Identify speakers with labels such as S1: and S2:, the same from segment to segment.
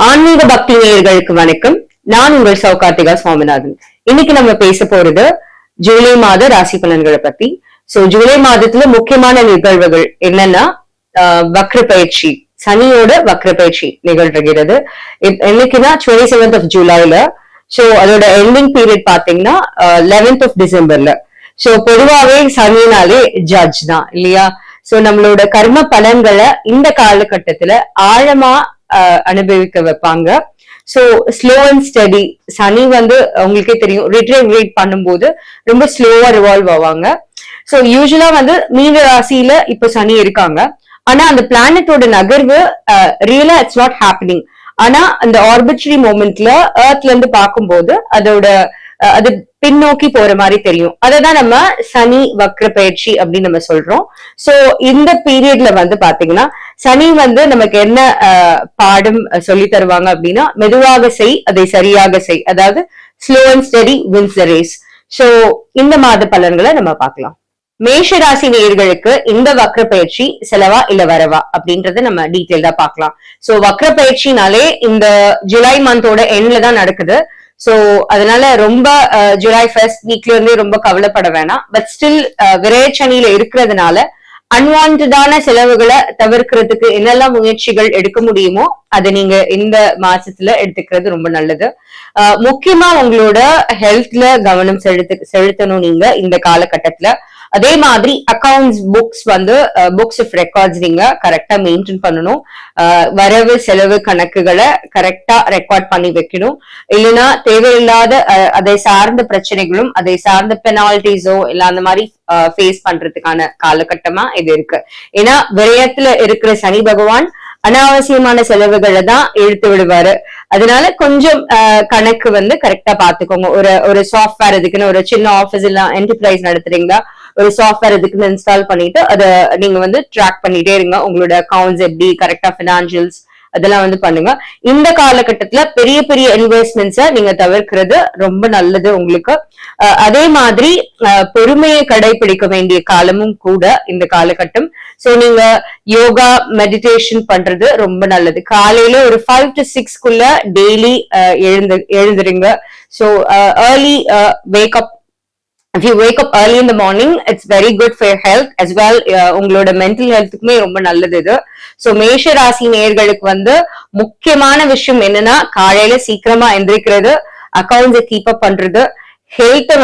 S1: ஆன்மீக பக்தி நேயர்களுக்கு வணக்கம். நான் உங்கள் சௌகார்த்திகா சுவாமிநாதன். இன்னைக்கு நம்ம பேச போறது ஜூலை மாத ராசி பலன்களை பத்தி. ஜூலை மாதத்துல முக்கியமான நிகழ்வுகள் என்னன்னா வக்ர பயிற்சி, சனியோட வக்ர பயிற்சி நிகழ்கிறது. என்னைக்குன்னா 27th of ஜூலைல. அதோட எண்டிங் பீரியட் பாத்தீங்கன்னா 11th of டிசம்பர்ல. பொதுவாவே சனினாலே ஜட்ஜ் தான் இல்லையா? நம்மளோட கர்ம பலன்களை இந்த காலகட்டத்துல ஆழமா அனுபவிக்க வைப்பாங்க. ஸ்லோ அண்ட் ஸ்டடி சனி உங்களுக்கே தெரியும், ரிட்ரோகிரேட் பண்ணும்போது ரொம்ப ஸ்லோவா ரிவால்வ் ஆவாங்க. யூஸ்வலா மீன ராசியில இப்ப சனி இருக்காங்க. ஆனா அந்த பிளானட்டோட நகர்வு ரியலா இட்ஸ் நாட் ஹேப்பனிங். ஆனா அந்த ஆர்பிட்ரரி மோமெண்ட்ல எர்த்ல இருந்து பார்க்கும்போது அது பின்னோக்கி போற மாதிரி தெரியும். அததான் நம்ம சனி வக்ர பயிற்சி அப்படின்னு நம்ம சொல்றோம். இந்த பீரியட்ல பாத்தீங்கன்னா சனி நமக்கு என்ன பாடம் சொல்லி தருவாங்க அப்படின்னா, மெதுவாக செய் அதை சரியாக செய், அதாவது slow and steady wins the race. இந்த மாத பலன்களை நம்ம பார்க்கலாம். மேஷ ராசி நேயர்களுக்கு இந்த வக்ர பயிற்சி செலவா இல்ல வரவா அப்படின்றத நம்ம டீட்டெயில்டா பார்க்கலாம். வக்ர பயிற்சினாலே இந்த ஜூலை மந்தோட எண்ட்ல தான் நடக்குது. அதனால ரொம்ப ஜூலை ஃபர்ஸ்ட் வீக்ல இருந்தே ரொம்ப கவலைப்பட வேணாம். பட் ஸ்டில் விரைச்சனியில இருக்கிறதுனால அன்வான்டான செலவுகளை தவிர்க்கிறதுக்கு என்னெல்லாம் முயற்சிகள் எடுக்க முடியுமோ அதை நீங்க இந்த மாசத்துல எடுத்துக்கிறது ரொம்ப நல்லது. முக்கியமா உங்களோட ஹெல்த்ல கவனம் செலுத்தணும் நீங்க இந்த காலகட்டத்துல. அதே மாதிரி அக்கௌண்ட்ஸ் புக்ஸ் ஆஃப் ரெக்கார்ட்ஸ் நீங்க கரெக்டா மெயின்டைன் பண்ணணும். வரவு செலவு கணக்குகளை கரெக்டா ரெக்கார்ட் பண்ணி வைக்கணும். இல்லைன்னா தேவையில்லாத அதை சார்ந்த பிரச்சனைகளும் அதை சார்ந்த பெனால்டிஸோ இல்ல அந்த மாதிரி ஃபேஸ் பண்றதுக்கான காலகட்டமா இது இருக்கு. ஏன்னா விரயத்துல இருக்கிற சனி பகவான் அனாவசியமான செலவுகளை தான் இழுத்து விடுவாரு. அதனால கொஞ்சம் கணக்கு கரெக்டா பாத்துக்கோங்க. ஒரு சாஃப்ட்வேர் இதுக்குன்னு ஒரு சின்ன ஆபீஸ் எல்லாம் என்டர்பிரைஸ் நடத்துறீங்களா, ஒரு சாஃப்ட்வேர் இதுக்குன்னு இன்ஸ்டால் பண்ணிட்டு அதை நீங்க ட்ராக் பண்ணிட்டே இருங்க. உங்களோட அக்கௌண்ட்ஸ் எப்படி கரெக்டா பினான்சியல்ஸ் அதெல்லாம் பண்ணுங்க. இந்த காலகட்டத்துல பெரிய பெரிய இன்வெஸ்ட்மெண்ட்ஸ நீங்க தவிர்க்கிறது ரொம்ப நல்லது உங்களுக்கு. அதே மாதிரி பொறுமையை கடைபிடிக்க வேண்டிய காலமும் கூட இந்த காலகட்டம். நீங்க யோகா மெடிடேஷன் பண்றது ரொம்ப நல்லது. காலையில ஒரு 5 to 6 டெய்லி எழுந்துருங்க. early wake up. If you wake up early in the morning, it's very good for your health as well. உங்களோட மென்டல் ஹெல்த்துக்குமே ரொம்ப நல்லது இது. மேஷ ராசி நேயர்களுக்கு முக்கியமான விஷயம் என்னன்னா, காலையில சீக்கிரமா எந்திரிக்கிறது, அக்கௌண்ட்ஸை கீப் அப் பண்றது, ஹெல்த்தை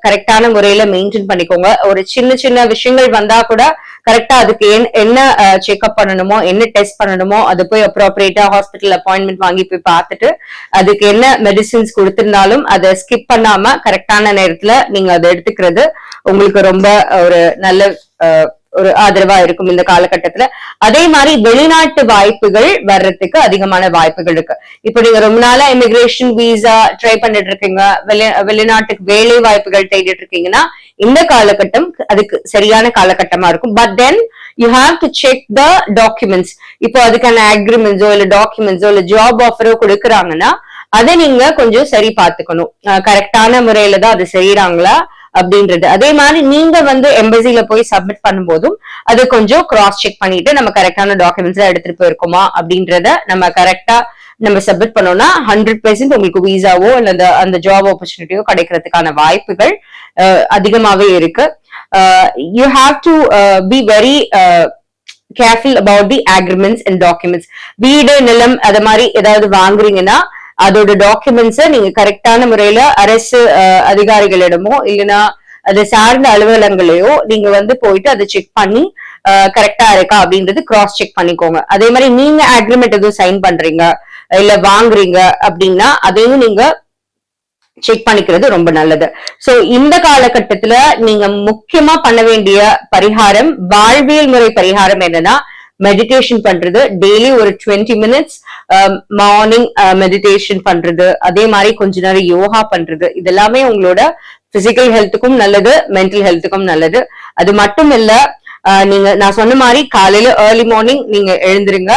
S1: கரெக்டான முறையில மெயின்டைன் பண்ணிக்கோங்க. ஒரு சின்ன சின்ன விஷயங்கள் வந்தா கூட கரெக்டா அதுக்கு என்ன செக்அப் பண்ணணுமோ, என்ன டெஸ்ட் பண்ணணுமோ அது போய் அப்ரோப்ரியேட்டா ஹாஸ்பிட்டல் அப்பாயின்மெண்ட் வாங்கி போய் பார்த்துட்டு அதுக்கு என்ன மெடிசின்ஸ் கொடுத்திருந்தாலும் அதை ஸ்கிப் பண்ணாம கரெக்டான நேரத்துல நீங்க அதை எடுத்துக்கிறது உங்களுக்கு ரொம்ப ஒரு நல்ல ஒரு ஆதரவா இருக்கும் இந்த காலகட்டத்துல. அதே மாதிரி வெளிநாட்டு வாய்ப்புகள் வர்றதுக்கு அதிகமான வாய்ப்புகள் இருக்கு. இப்ப நீங்க ரொம்ப நாளா இமிகிரேஷன் விசா ட்ரை பண்ணிட்டு இருக்கீங்க, வெளிநாட்டுக்கு வேலை வாய்ப்புகள் தேடிட்டு இருக்கீங்கன்னா இந்த காலகட்டம் அதுக்கு சரியான காலகட்டமா இருக்கும். But then you have to check the documents. இப்போ அதுக்கான அக்ரிமெண்ட்ஸோ இல்ல டாக்குமெண்ட்ஸோ இல்ல ஜாப் ஆஃபரோ கொடுக்குறாங்கன்னா அதை நீங்க கொஞ்சம் சரி பார்த்துக்கணும். கரெக்டான முறையில தான் அது செய்யறாங்களா அப்படின்றது. அதே மாதிரி நீங்க எம்பசில போய் சப்மிட் பண்ணும் போதும் அது கொஞ்சம் கிராஸ் செக் பண்ணிட்டு நம்ம கரெக்டான டாக்குமெண்ட்ஸ் எடுத்துட்டு போயிருக்கோமா அப்படின்றத நம்ம கரெக்டா நம்ம சப்மிட் பண்ணோம்னா 100% உங்களுக்கு விசாவோ இல்ல அந்த ஜாப் ஆப்பர்ச்சுனிட்டியோ கிடைக்கிறதுக்கான வாய்ப்புகள் அதிகமாவே இருக்கு. You have to be very careful about the agreements and documents. வீடு நிலம் அது மாதிரி ஏதாவது வாங்குறீங்கன்னா அதோட டாக்குமெண்ட்ஸ நீங்க கரெக்டான முறையில அரசு அதிகாரிகளிடமோ இல்லைன்னா அதை சார்ந்த அலுவலகங்களையோ நீங்க போயிட்டு அதை செக் பண்ணி கரெக்டா இருக்கா அப்படின்றது கிராஸ் செக் பண்ணிக்கோங்க. அதே மாதிரி நீங்க அக்ரிமெண்ட் எதுவும் சைன் பண்றீங்க இல்ல வாங்குறீங்க அப்படின்னா அதையும் நீங்க செக் பண்ணிக்கிறது ரொம்ப நல்லது. இந்த காலகட்டத்துல நீங்க முக்கியமா பண்ண வேண்டிய பரிகாரம், வாழ்வியல் முறை பரிகாரம் என்னன்னா மெடிடேஷன் பண்றது. டெய்லி ஒரு 20 minutes மார்னிங் மெடிடேஷன் பண்றது, அதே மாதிரி கொஞ்ச நேரம் யோகா பண்றது. இதெல்லாமே உங்களோட பிசிக்கல் ஹெல்த்துக்கும் நல்லது, மென்டல் ஹெல்த்துக்கும் நல்லது. அது மட்டும் இல்ல, நான் சொன்ன மாதிரி காலையில ஏர்லி மார்னிங் நீங்க எழுந்துருங்க.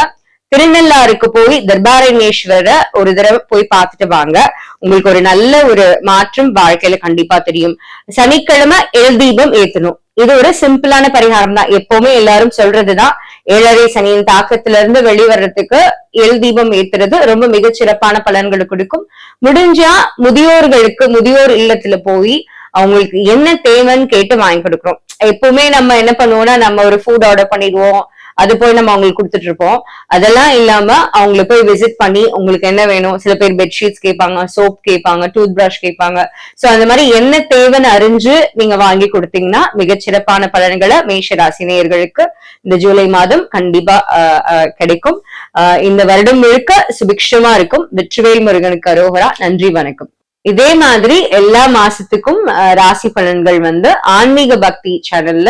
S1: திருநள்ளாருக்கு போய் தர்பாரண்யேஸ்வரரை ஒரு தடவை போய் பார்த்துட்டு வாங்க. உங்களுக்கு ஒரு நல்ல ஒரு மாற்றம் வாழ்க்கையில கண்டிப்பா தெரியும். சனிக்கிழமை எல் தீபம் ஏத்தணும். இது ஒரு சிம்பிளான பரிகாரம் தான். எப்பவுமே எல்லாரும் சொல்றதுதான், 7.5 சனியின் தாக்கத்துல இருந்து வெளிவரத்துக்கு எல் தீபம் ஏத்துறது ரொம்ப மிகச்சிறப்பான பலன்களை கொடுக்கும். முடிஞ்சா முதியோர்களுக்கு முதியோர் இல்லத்துல போய் அவங்களுக்கு என்ன தேவைன்னு கேட்டு வாங்கி கொடுக்குறோம். எப்பவுமே நம்ம என்ன பண்ணுவோம்னா, நம்ம ஒரு ஃபுட் ஆர்டர் பண்ணிடுவோம், அது போய் நம்ம அவங்களுக்கு கொடுத்துட்டு இருப்போம். அதெல்லாம் இல்லாம அவங்களை போய் விசிட் பண்ணி உங்களுக்கு என்ன வேணும், சில பேர் பெட்ஷீட்ஸ் கேட்பாங்க, சோப் கேட்பாங்க, டூத் பிரஷ் கேட்பாங்க. சோ அந்த மாதிரி என்ன தேவைன்னு அறிஞ்சு நீங்க வாங்கி கொடுத்தீங்கன்னா மிகச்சிறப்பான பலன்களை மேஷ ராசி நேயர்களுக்கு இந்த ஜூலை மாதம் கண்டிப்பா கிடைக்கும். இந்த வருடம் முழுக்க சுபிக்ஷமா இருக்கும். வெற்றிவேல் முருகனுக்கு அரோகரா. நன்றி, வணக்கம். இதே மாதிரி எல்லா மாசத்துக்கும் ராசி பலன்கள் ஆன்மீக பக்தி சேனல்ல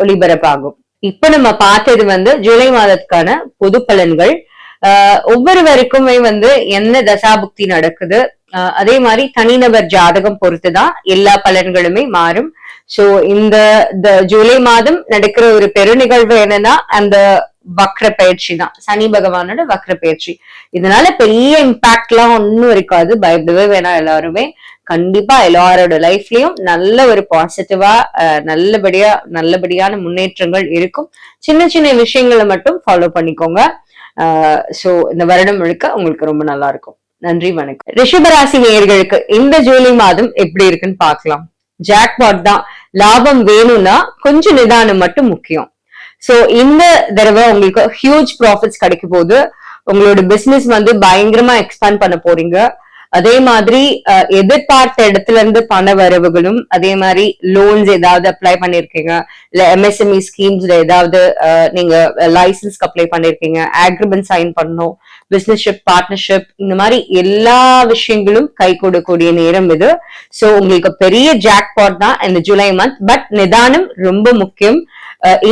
S1: ஒளிபரப்பாகும். இப்ப நம்ம பார்த்தது ஜூலை மாதத்துக்கான பொது பலன்கள். ஒவ்வொருவருக்குமே என்ன தசாபுக்தி நடக்குது, அதே மாதிரி தனிநபர் ஜாதகம் பொறுத்துதான் எல்லா பலன்களுமே மாறும். சோ இந்த ஜூலை மாதம் நடக்கிற ஒரு பெரு நிகழ்வு என்னன்னா அந்த வக்ர பயிற்சி தான், சனி பகவானோட வக்ர பயிற்சி. இதனால பெரிய இம்பாக்ட் எல்லாம் ஒன்னும் இருக்காது, பயப்படவே வேணாம். எல்லாருமே கண்டிப்பா எல்லாரோட லைஃப்லயும் நல்ல ஒரு பாசிட்டிவா நல்லபடியான முன்னேற்றங்கள் இருக்கும். சின்ன சின்ன விஷயங்களை மட்டும் ஃபாலோ பண்ணிக்கோங்க. சோ இந்த வருடம் முழுக்க உங்களுக்கு ரொம்ப நல்லா இருக்கும். நன்றி, வணக்கம். ரிஷபராசி நேயர்களுக்கு இந்த ஜூலை மாதம் எப்படி இருக்குன்னு பாக்கலாம். ஜாக்பாட் தான். லாபம் வேணும்னா கொஞ்சம் நிதானம் மட்டும் முக்கியம். சோ இந்த தடவை உங்களுக்கு ஹியூஜ் ப்ராஃபிட்ஸ் கிடைக்க போது. உங்களோட பிசினஸ் பயங்கரமா எக்ஸ்பேண்ட் பண்ண போறீங்க. அதே மாதிரி எதிர்பார்த்த இடத்துல இருந்து பண வரவுகளும், அதே மாதிரி லோன்ஸ் ஏதாவது அப்ளை பண்ணிருக்கீங்க, இல்ல எம்எஸ்எம்இ ஸ்கீம்ஸ்ல ஏதாவது நீங்க லைசன்ஸ்க்கு அப்ளை பண்ணிருக்கீங்க, அக்ரிமெண்ட் சைன் பண்ணணும், பிசினஸ்ஷிப், பார்ட்னர்ஷிப், இந்த மாதிரி எல்லா விஷயங்களும் கை கொடுக்கக்கூடிய நேரம் இது. சோ உங்களுக்கு பெரிய ஜாக்பாட் தான் இந்த ஜூலை மந்த். பட் நிதானம் ரொம்ப முக்கியம்.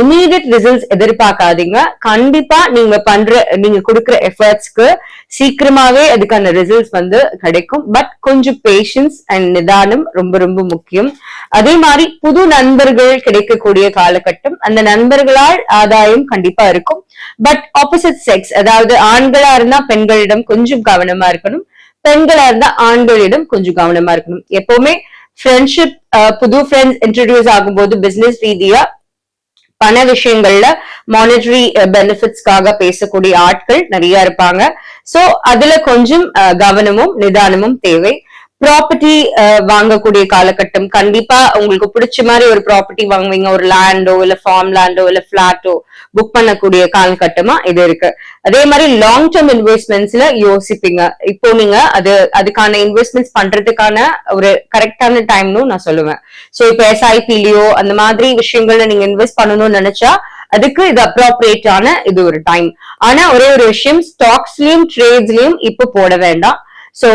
S1: இமீடியட் ரிசல்ட்ஸ் எதிர்பார்க்காதீங்க. கண்டிப்பா நீங்க கொடுக்குற எஃபர்ட்ஸ்க்கு சீக்கிரமாவே அதுக்கான ரிசல்ட்ஸ் கிடைக்கும். பட் கொஞ்சம் பேஷன்ஸ் அண்ட் நிதானம் ரொம்ப ரொம்ப முக்கியம். அதே மாதிரி புது நண்பர்கள் கிடைக்கக்கூடிய காலகட்டம். அந்த நண்பர்களால் ஆதாயம் கண்டிப்பா இருக்கும். பட் ஆப்போசிட் செக்ஸ், அதாவது ஆண்களா இருந்தா பெண்களிடம் கொஞ்சம் கவனமா இருக்கணும், பெண்களா இருந்தா ஆண்களிடம் கொஞ்சம் கவனமா இருக்கணும். எப்பவுமே ஃப்ரெண்ட்ஷிப், புது ஃப்ரெண்ட்ஸ் இன்ட்ரடியூஸ் ஆகும்போது பிசினஸ் ரீதியா பண விஷயங்கள்ல மானிட்டரி பெனிஃபிட்ஸ்க்காக பேசக்கூடிய ஆட்கள் நிறைய இருப்பாங்க. சோ அதுல கொஞ்சம் கவனமும் நிதானமும் தேவை. ப்ராப்பர்ட்டி வாங்கக்கூடிய காலகட்டம். கண்டிப்பா உங்களுக்கு பிடிச்ச மாதிரி ஒரு ப்ராப்பர்ட்டி வாங்குவீங்க, ஒரு லேண்டோ இல்ல ஃபார்ம் லேண்டோ இல்ல பிளாட்டோ புக் பண்ணக்கூடிய காலகட்டமா இது இருக்கு. அதே மாதிரி லாங் டேர்ம் இன்வெஸ்ட்மெண்ட்ஸ்ல யோசிப்பீங்க. இப்போ நீங்க அதுக்கான இன்வெஸ்ட்மெண்ட்ஸ் பண்றதுக்கான ஒரு கரெக்டான டைம்னு நான் சொல்லுவேன். சோ இப்போ எஸ்ஐபிலயோ அந்த மாதிரி விஷயங்கள்ல நீங்க இன்வெஸ்ட் பண்ணணும்னு நினைச்சா அதுக்கு இது அப்ரோப்ரியேட்டான இது ஒரு டைம். ஆனா ஒரே ஒரு விஷயம், ஸ்டாக்ஸ்லயும் ட்ரேட்ஸ்லயும் இப்ப போட வேண்டாம். சோ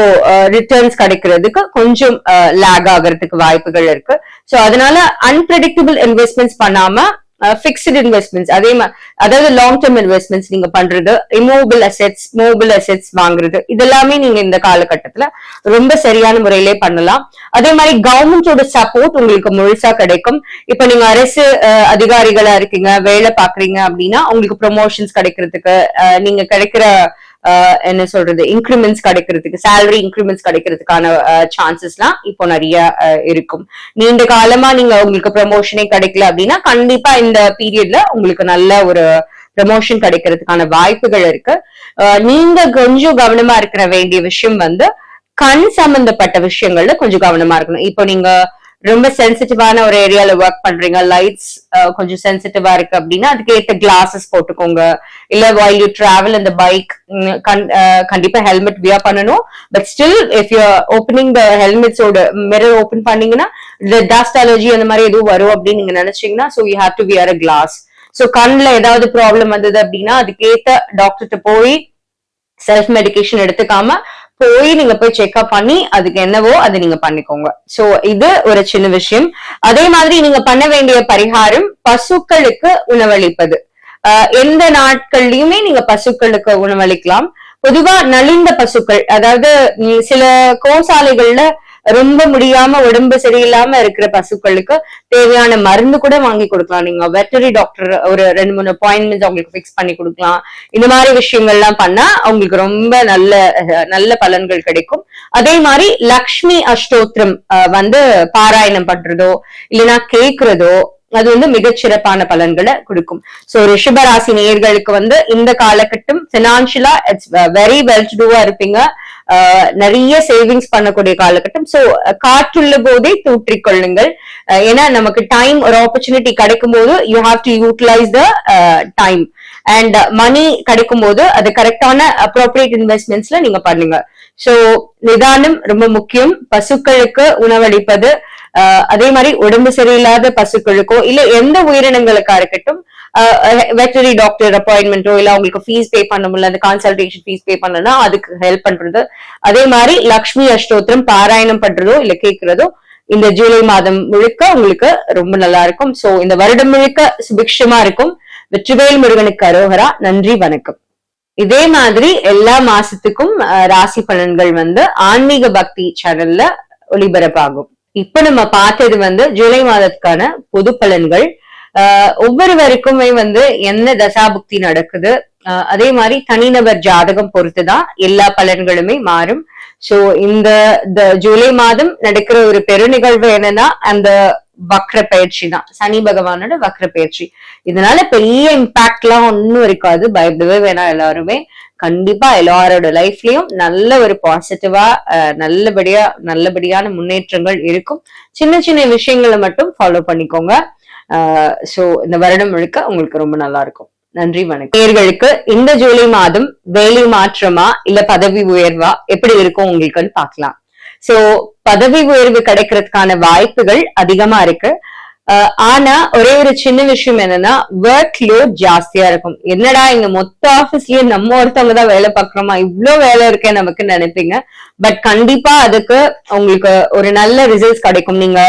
S1: ரிட்டர்ன்ஸ் கிடைக்கிறதுக்கு கொஞ்சம் லேக் ஆகிறதுக்கு வாய்ப்புகள் இருக்கு. சோ அதனால அன்பிரடிக்டபிள் இன்வெஸ்ட்மெண்ட்ஸ் பண்ணாம பிக்ஸ்ட் இன்வெஸ்ட்மெண்ட்ஸ், அதே மாதிரி அதாவது லாங் டேர்ம் இன்வெஸ்ட்மெண்ட்ஸ் நீங்க பண்றது, மோபிள் அசெட்ஸ் வாங்குறது, இதெல்லாமே நீங்க இந்த காலகட்டத்துல ரொம்ப சரியான முறையிலே பண்ணலாம். அதே மாதிரி கவர்மெண்டோட சப்போர்ட் உங்களுக்கு முழுசா கிடைக்கும். இப்ப நீங்க அரசு அதிகாரிகளா இருக்கீங்க, வேலை பாக்குறீங்க அப்படின்னா உங்களுக்கு ப்ரொமோஷன்ஸ் கிடைக்கிறதுக்கு, நீங்க கிடைக்கிற என்ன சொல்றது இன்கிரிமெண்ட்ஸ் கிடைக்கிறதுக்கு, சேலரி இன்கிரிமெண்ட்ஸ் கிடைக்கிறதுக்கான சான்சஸ் எல்லாம் இப்போ நிறைய இருக்கும். நீண்ட காலமா நீங்க உங்களுக்கு ப்ரமோஷனே கிடைக்கல அப்படின்னா கண்டிப்பா இந்த பீரியட்ல உங்களுக்கு நல்ல ஒரு ப்ரமோஷன் கிடைக்கிறதுக்கான வாய்ப்புகள் இருக்கு. நீங்க கொஞ்சம் கவனமா இருக்கிற வேண்டிய விஷயம் கண் சம்பந்தப்பட்ட விஷயங்கள்ல கொஞ்சம் கவனமா இருக்கணும். இப்போ நீங்க ரொம்ப சென்சிட்டிவான ஒரு ஏரியால ஒர்க் பண்றீங்க, லைட்ஸ் கொஞ்சம் சென்சிட்டிவா இருக்கு அப்படின்னா அதுக்கு ஏத்த கிளாஸஸ் போட்டுக்கோங்க. இல்ல while you travel in the bike கண்டிப்பா ஹெல்மெட் வியர் பண்ணணும். But still if you opening the ஹெல்மெட்ஸோட மிரர் ஓபன் பண்ணீங்கன்னா டஸ்ட் அலர்ஜி அந்த மாதிரி எதுவும் வரும் அப்படின்னு நீங்க நினைச்சீங்கன்னா so you have to wear a glass. So கண்ணுல ஏதாவது ப்ராப்ளம் வந்தது அப்படின்னா அதுக்கேத்த டாக்டர்கிட்ட போய் செல்ஃப் மெடிகேஷன் எடுத்துக்காம நீங்க போய் செக்அப் பண்ணி அதுக்கு என்னவோ அதை நீங்க பண்ணிக்கோங்க. சோ இது ஒரு சின்ன விஷயம். அதே மாதிரி நீங்க பண்ண வேண்டிய பரிகாரம் பசுக்களுக்கு உணவளிப்பது. எந்த நாட்கள்லயுமே நீங்க பசுக்களுக்கு உணவளிக்கலாம். பொதுவா நலிந்த பசுக்கள், அதாவது சில கோசாலைகள்ல ரொம்ப முடியாம உடம்பு சரியில்லாம இருக்கிற பசுக்களுக்கு தேவையான மருந்து கூட வாங்கி கொடுக்கலாம். நீங்க வெட்டரி டாக்டர் ஒரு 2-3 அப்பாயின்மெண்ட்ஸ் அவங்களுக்கு பிக்ஸ் பண்ணி கொடுக்கலாம். இந்த மாதிரி விஷயங்கள்லாம் பண்ணா அவங்களுக்கு ரொம்ப நல்ல பலன்கள் கிடைக்கும். அதே மாதிரி லக்ஷ்மி அஷ்டோத்திரம் பாராயணம் பண்றதோ இல்லைன்னா கேக்குறதோ அது வந்து மிகச்சிறப்பான பலன்களை கொடுக்கும். சோ ரிஷபராசி நேயர்களுக்கு வந்து இந்த காலகட்டம் பினான்சியலா இட்ஸ் வெரி வெல் டு டூவா இருப்பீங்க. நிறைய சேவிங்ஸ் பண்ணக்கூடிய காலகட்டம். சோ காற்றுள்ள போதே தூற்றிக்கொள்ளுங்கள். ஏன்னா நமக்கு டைம் ஒரு ஆப்பர்ச்சுனிட்டி கிடைக்கும் போது you have to utilise the time and money கிடைக்கும் போது அது கரெக்டான அப்ரோப்ரியேட் இன்வெஸ்ட்மெண்ட்ஸ்ல நீங்க பண்ணுங்க. சோ நிதானம் ரொம்ப முக்கியம். பசுக்களுக்கு உணவளிப்பது, அதே மாதிரி உடம்பு சரியில்லாத பசுக்களுக்கோ இல்ல எந்த உயிரினங்களுக்கா இருக்கட்டும் வெட்டரி டாக்டர் அப்பாயின்மெண்டோ இல்ல அவங்களுக்கு ஃபீஸ் பே பண்ண முடியல, அந்த கன்சல்டேஷன் ஃபீஸ் பே பண்ணனா அதுக்கு ஹெல்ப் பண்றது. அதே மாதிரி லக்ஷ்மி அஷ்டோத்திரம் பாராயணம் பண்றதோ இல்ல கேட்கிறதோ இந்த ஜூலை மாதம் முழுக்க உங்களுக்கு ரொம்ப நல்லா இருக்கும். சோ இந்த வருடம் முழுக்க சுபிக்ஷமா இருக்கும். வெற்றிவேல் முருகனுக்கு அரோகரா. நன்றி, வணக்கம். இதே மாதிரி எல்லா மாசத்துக்கும் ராசி பலன்கள் வந்து ஆன்மீக பக்தி சேனல்ல ஒளிபரப்பாகும். இப்ப நம்ம பார்த்தது வந்து ஜூலை மாதத்துக்கான பொது பலன்கள். ஒவ்வொருவருக்குமே வந்து என்ன தசாபுக்தி நடக்குது, அதே மாதிரி தனிநபர் ஜாதகம் பொறுத்துதான் எல்லா பலன்களுமே மாறும். சோ இந்த ஜூலை மாதம் நடக்கிற ஒரு பெரு நிகழ்வு என்னன்னா அந்த வக்ர பயிற்சி தான், சனி பகவானோட வக்ர பயிற்சி. இதனால பெரிய இம்பாக்ட் எல்லாம் ஒன்னும் இருக்காது, பயப்படவே வேணாம். எல்லாருமே கண்டிப்பா எல்லாரோட லைஃப்லயும் நல்ல ஒரு பாசிட்டிவா நல்லபடியான முன்னேற்றங்கள் இருக்கும். சின்ன சின்ன விஷயங்களை மட்டும் ஃபாலோ பண்ணிக்கோங்க. சோ இந்த வருடம் முழுக்க உங்களுக்கு ரொம்ப நல்லா இருக்கும். நன்றி, வணக்கம். நேயர்களுக்கு இந்த ஜூலை மாதம் வேலை மாற்றமா இல்ல பதவி உயர்வா எப்படி இருக்கும் உங்களுக்குன்னு பாக்கலாம். சோ பதவி உயர்வு கிடைக்கிறதுக்கான வாய்ப்புகள் அதிகமா இருக்கு. ஆனா ஒரே ஒரு சின்ன விஷயம் என்னன்னா ஒர்க் லோட் ஜாஸ்தியா இருக்கும். என்னடா இங்க மொத்த ஆபீஸ்லயே நம்ம ஒருத்தவங்க தான் வேலை பார்க்கறோமா, இவ்வளவு வேலை இருக்கேன் நமக்கு நினைப்பீங்க. பட் கண்டிப்பா அதுக்கு உங்களுக்கு ஒரு நல்ல ரிசல்ட்ஸ் கிடைக்கும். நீங்க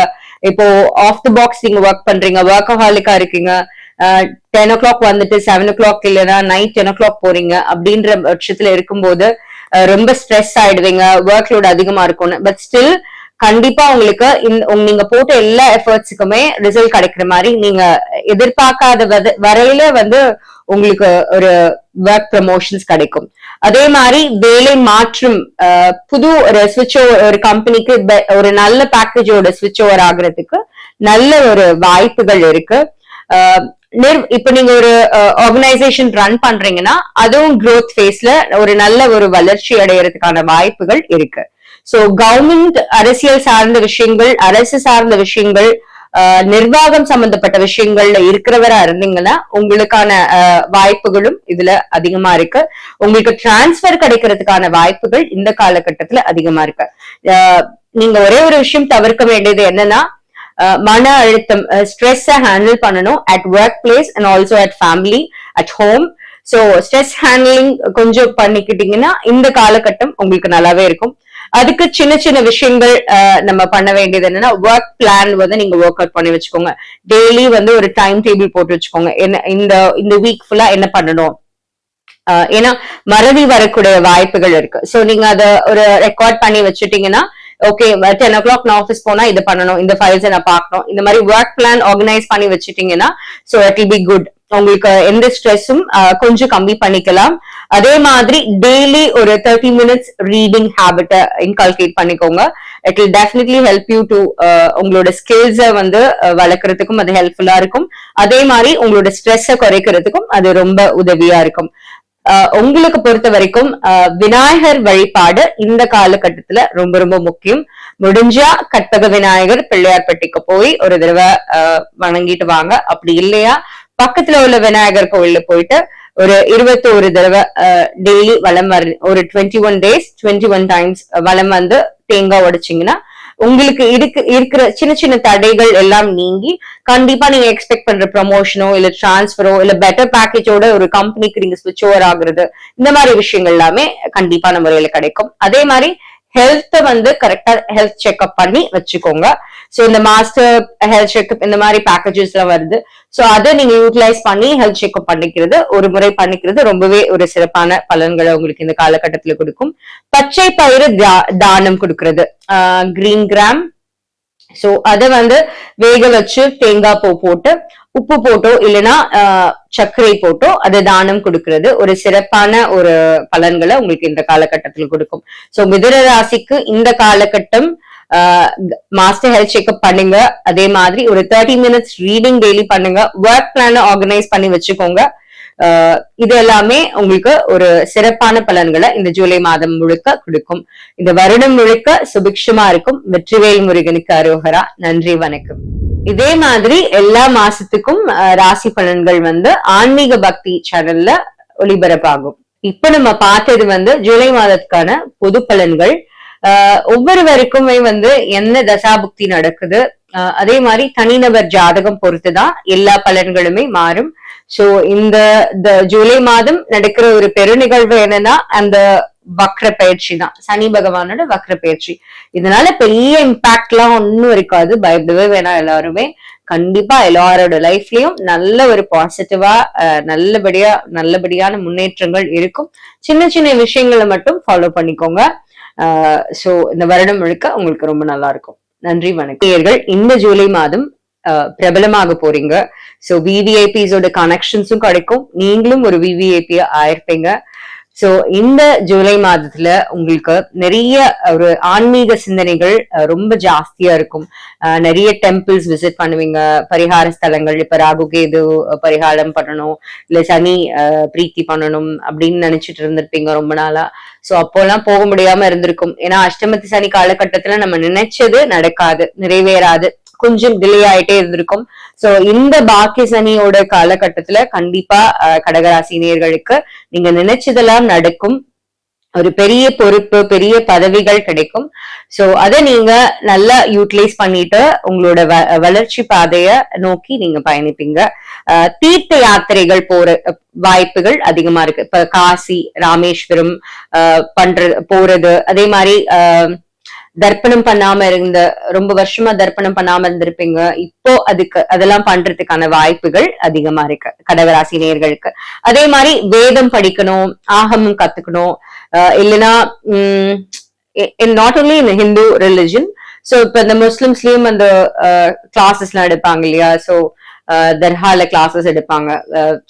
S1: இப்போ ஆஃப் த பாக்ஸ் நீங்க ஒர்க் பண்றீங்க, ஒர்க்கஹாலிக்கா இருக்கீங்க, 10 o'clock வந்துட்டு 7 o'clock இல்லைன்னா நைட் 10 o'clock போறீங்க அப்படின்ற பட்சத்துல இருக்கும்போது ரொம்ப ஸ்ட்ரெஸ் ஆயிடுவீங்க, ஒர்க் லோட் அதிகமா இருக்கும்னு. பட் ஸ்டில் கண்டிப்பா உங்களுக்கு நீங்க போட்ட எல்லா எஃபர்ட்ஸுக்குமே ரிசல்ட் கிடைக்கிற மாதிரி நீங்க எதிர்பார்க்காத வரையில வந்து உங்களுக்கு ஒரு ஒர்க் ப்ரமோஷன்ஸ் கிடைக்கும். அதே மாதிரி வேலை மாற்றம், புது ஒரு ஸ்விட்ச் ஓவர், ஒரு கம்பெனிக்கு ஒரு நல்ல பேக்கேஜோட ஸ்விட்ச் ஓவர் ஆகுறதுக்கு நல்ல ஒரு வாய்ப்புகள் இருக்கு. இப்ப நீங்க ஒரு ஆர்கனைசேஷன் ரன் பண்றீங்கன்னா அதுவும் growth ஃபேஸ்ல ஒரு நல்ல ஒரு வளர்ச்சி அடையறதுக்கான வாய்ப்புகள் இருக்கு. சோ கவர்மெண்ட், அரசியல் சார்ந்த விஷயங்கள், அரசு சார்ந்த விஷயங்கள், நிர்வாகம் சம்பந்தப்பட்ட விஷயங்கள்ல இருக்கிறவரா இருந்தீங்கன்னா உங்களுக்கான வாய்ப்புகளும் இதுல அதிகமா இருக்கு. உங்களுக்கு டிரான்ஸ்பர் கிடைக்கிறதுக்கான வாய்ப்புகள் இந்த காலகட்டத்துல அதிகமா இருக்கு. நீங்க ஒரே ஒரு விஷயம் தவிர்க்க வேண்டியது என்னன்னா மன அழுத்தம், ஸ்ட்ரெஸ் ஹேண்டில் பண்ணணும் at work place and also at family, at home. So stress handling கொஞ்சம் பண்ணிக்கிட்டீங்கன்னா இந்த காலகட்டம் உங்களுக்கு நல்லாவே இருக்கும். அதுக்கு சின்ன சின்ன விஷயங்கள் நம்ம பண்ண வேண்டியது என்னன்னா ஒர்க் பிளான் வந்து நீங்க ஒர்க் அவுட் பண்ணி வச்சுக்கோங்க. டெய்லி வந்து ஒரு டைம் டேபிள் போட்டு வச்சுக்கோங்க. என்ன இந்த வீக் ஃபுல்லா என்ன பண்ணணும், ஏன்னா மறதி வரக்கூடிய வாய்ப்புகள் இருக்கு. சோ நீங்க அதை ஒரு ரெக்கார்ட் பண்ணி வச்சுட்டீங்கன்னா ஓகே 10 o'clock நான் ஆஃபீஸ் போனா இது பண்ணணும், இந்த ஃபைல்ஸை நான் பார்க்கணும், இந்த மாதிரி ஒர்க் பிளான் ஆர்கனைஸ் பண்ணி வச்சுட்டீங்கன்னா so it will be good. உங்களுக்கு எந்த ஸ்ட்ரெஸ்ஸும் கொஞ்சம் கம்மி பண்ணிக்கலாம். அதே மாதிரி டெய்லி ஒரு 30 minutes ரீடிங் ஹேபிட்டை இன்கல்கேட் பண்ணிக்கோங்க. It will definitely help you to உங்களோட ஸ்கில்ஸை வந்து வளர்க்கறதுக்கும் அது ஹெல்ப்ஃபுல்லா இருக்கும். அதே மாதிரி உங்களோட ஸ்ட்ரெஸ்ஸை குறைக்கிறதுக்கும் அது ரொம்ப உதவியா இருக்கும். உங்களுக்கு பொறுத்த வரைக்கும் விநாயகர் வழிபாடு இந்த காலகட்டத்துல ரொம்ப ரொம்ப முக்கியம். முடிஞ்சா கற்பக விநாயகர் பிள்ளையார்பட்டிக்கு போய் ஒரு தடவை வணங்கிட்டு வாங்க. அப்படி இல்லையா பக்கத்துல உள்ள விநாயகர் கோவில்ல போயிட்டு ஒரு 21 தடவை டெய்லி வலம் ஒரு 21 days 21 times வலம் வந்து தேங்காய் உடைச்சிங்கன்னா உங்களுக்கு இருக்கிற சின்ன சின்ன தடைகள் எல்லாம் நீங்கி கண்டிப்பா நீங்க எக்ஸ்பெக்ட் பண்ற ப்ரமோஷனோ இல்ல டிரான்ஸ்பரோ இல்ல பெட்டர் பேக்கேஜோட ஒரு கம்பெனிக்கு நீங்க ஸ்விட்ச் ஓவர் ஆகுறது, இந்த மாதிரி விஷயங்கள் எல்லாமே கண்டிப்பான முறையில கிடைக்கும். அதே மாதிரி ஹெல்த் வந்து கரெக்டா ஹெல்த் செக்அப் பண்ணி வச்சுக்கோங்க. சோ இந்த மாஸ்டர் ஹெல்த் செக்அப் இந்த மாதிரி பேக்கேஜஸ் எல்லாம் வருது. சோ அதை நீங்க யூட்டிலைஸ் பண்ணி ஹெல்த் செக்அப் பண்ணிக்கிறது, ஒரு முறை பண்ணிக்கிறது ரொம்பவே ஒரு சிறப்பான பலன்களை உங்களுக்கு இந்த காலகட்டத்துல கொடுக்கும். பச்சை பயிறு தானம் கொடுக்கறது, கிரீன் கிராம். சோ அதை வந்து வேக வச்சு தேங்காய் பூ போட்டு உப்பு போட்டோ இல்லைன்னா சர்க்கரை போட்டோ அதை தானம் கொடுக்கறது ஒரு சிறப்பான ஒரு பலன்களை உங்களுக்கு இந்த காலகட்டத்தில் கொடுக்கும். சோ மிதுன ராசிக்கு இந்த காலகட்டம் மாஸ்டர் ஹெல்த் செக்அப் பண்ணுங்க. அதே மாதிரி ஒரு 30 மினிட்ஸ் ரீடிங் டெய்லி பண்ணுங்க. ஒர்க் பிளான ஆர்கனைஸ் பண்ணி வச்சுக்கோங்க. இது எல்லாமே உங்களுக்கு ஒரு சிறப்பான பலன்களை இந்த ஜூலை மாதம் முழுக்க கொடுக்கும். இந்த வருடம் முழுக்க சுபிக்ஷமா இருக்கும். வெற்றிவேல் முருகனுக்கு அரோகரா. நன்றி, வணக்கம். இதே மாதிரி எல்லா மாசத்துக்கும் ராசி பலன்கள் ஆன்மீக பக்தி சேனல்ல ஒளிபரப்பாகும். இப்ப நம்ம பார்த்தது ஜூலை மாதத்துக்கான பொது பலன்கள். ஒவ்வொருவருக்குமே என்ன தசாபுக்தி நடக்குது, அதே மாதிரி தனிநபர் ஜாதகம் பொறுத்துதான் எல்லா பலன்களுமே மாறும். சோ இந்த ஜூலை மாதம் நடக்கிற ஒரு பெரு நிகழ்வு என்னன்னா அந்த வக்ர பயிற்சி தான், சனி பகவானோட வக்ர பயிற்சி. இதனால பெரிய இம்பாக்ட் எல்லாம் ஒன்னும் இருக்காது, பயப்படவே வேணாம். எல்லாருமே கண்டிப்பா எல்லாரோட லைஃப்லயும் நல்ல ஒரு பாசிட்டிவா நல்லபடியான முன்னேற்றங்கள் இருக்கும். சின்ன சின்ன விஷயங்களை மட்டும் ஃபாலோ பண்ணிக்கோங்க. சோ இந்த வருடம் முழுக்க உங்களுக்கு ரொம்ப நல்லா இருக்கும். நன்றி, வணக்கம். இந்த ஜூலை மாதம் பிரபலமாக போறீங்க. சோ விவிஐபிஸோட கனெக்ஷன்ஸும் கிடைக்கும். நீங்களும் ஒரு விவிஐபி ஆயிருப்பீங்க. சோ இந்த ஜூலை மாதத்துல உங்களுக்கு நிறைய ஒரு ஆன்மீக சிந்தனைகள் ரொம்ப ஜாஸ்தியா இருக்கும். நிறைய டெம்பிள்ஸ் விசிட் பண்ணுவீங்க, பரிகார ஸ்தலங்கள். இப்ப ராகு கேது பரிகாரம் பண்ணணும், இல்ல சனி பிரீத்தி பண்ணணும் அப்படின்னு நினைச்சிட்டு இருந்திருப்பீங்க ரொம்ப நாளா. சோ அப்போலாம் போக முடியாம இருந்திருக்கும். ஏன்னா அஷ்டமத்தி சனி காலகட்டத்துல நம்ம நினைச்சது நடக்காது, நிறைவேறாது, கொஞ்சம் டிலே ஆயிட்டே இருந்திருக்கும். சோ இந்த பாக்கிய சனியோட காலகட்டத்துல கண்டிப்பா கடகராசி நேயர்களுக்கு நீங்க நினைச்சதெல்லாம் நடக்கும். ஒரு பெரிய பொறுப்பு, பெரிய பதவிகள் கிடைக்கும். சோ அதை நீங்க நல்லா யூட்டிலைஸ் பண்ணிட்டு உங்களோட வளர்ச்சி பாதைய நோக்கி நீங்க பயணிப்பீங்க. தீர்த்த யாத்திரைகள் போற வாய்ப்புகள் அதிகமா இருக்கு. இப்ப காசி, ராமேஸ்வரம் போறது, அதே மாதிரி தர்ப்பணம் பண்ணாம இருந்த, ரொம்ப வருஷமா தர்ப்பணம் பண்ணாம இருந்திருப்பீங்க. இப்போ அதெல்லாம் பண்றதுக்கான வாய்ப்புகள் அதிகமா இருக்கு கடகராசி நேயர்களுக்கு. அதே மாதிரி வேதம் படிக்கணும், ஆகமம் கத்துக்கணும், இல்லைன்னா not only in Hindu religion. So இப்ப இந்த முஸ்லிம்ஸ்லயும் அந்த கிளாஸஸ் எல்லாம் எடுப்பாங்க இல்லையா. சோ தர்ஹால கிளாஸஸ் எடுப்பாங்க,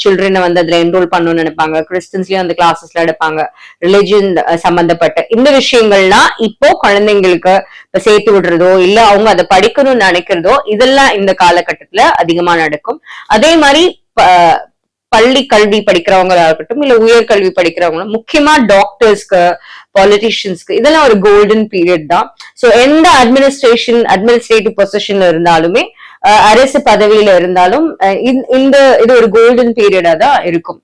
S1: சில்ட்ரனை அதுல என்ரோல் பண்ணணும்னு நினைப்பாங்க. கிறிஸ்டின்ஸ்லயும் அந்த கிளாஸஸ்ல எடுப்பாங்க, ரிலிஜியன் சம்பந்தப்பட்ட இந்த விஷயங்கள்லாம் இப்போ குழந்தைங்களுக்கு இப்ப சேர்த்து விடுறதோ இல்ல அவங்க அதை படிக்கணும்னு நினைக்கிறதோ இதெல்லாம் இந்த காலகட்டத்துல அதிகமா நடக்கும். அதே மாதிரி பள்ளி கல்வி படிக்கிறவங்களா இருக்கட்டும், இல்ல உயர்கல்வி படிக்கிறவங்களும், முக்கியமா டாக்டர்ஸ்க்கு, பாலிட்டிஷியன்ஸ்க்கு இதெல்லாம் ஒரு கோல்டன் பீரியட் தான். சோ எந்த அட்மினிஸ்ட்ரேட்டிவ் பொசிஷன்ல இருந்தாலுமே, அரசு பதவியில இருந்தாலும் இது ஒரு கோல்டன் பீரியடா தான் இருக்கும்.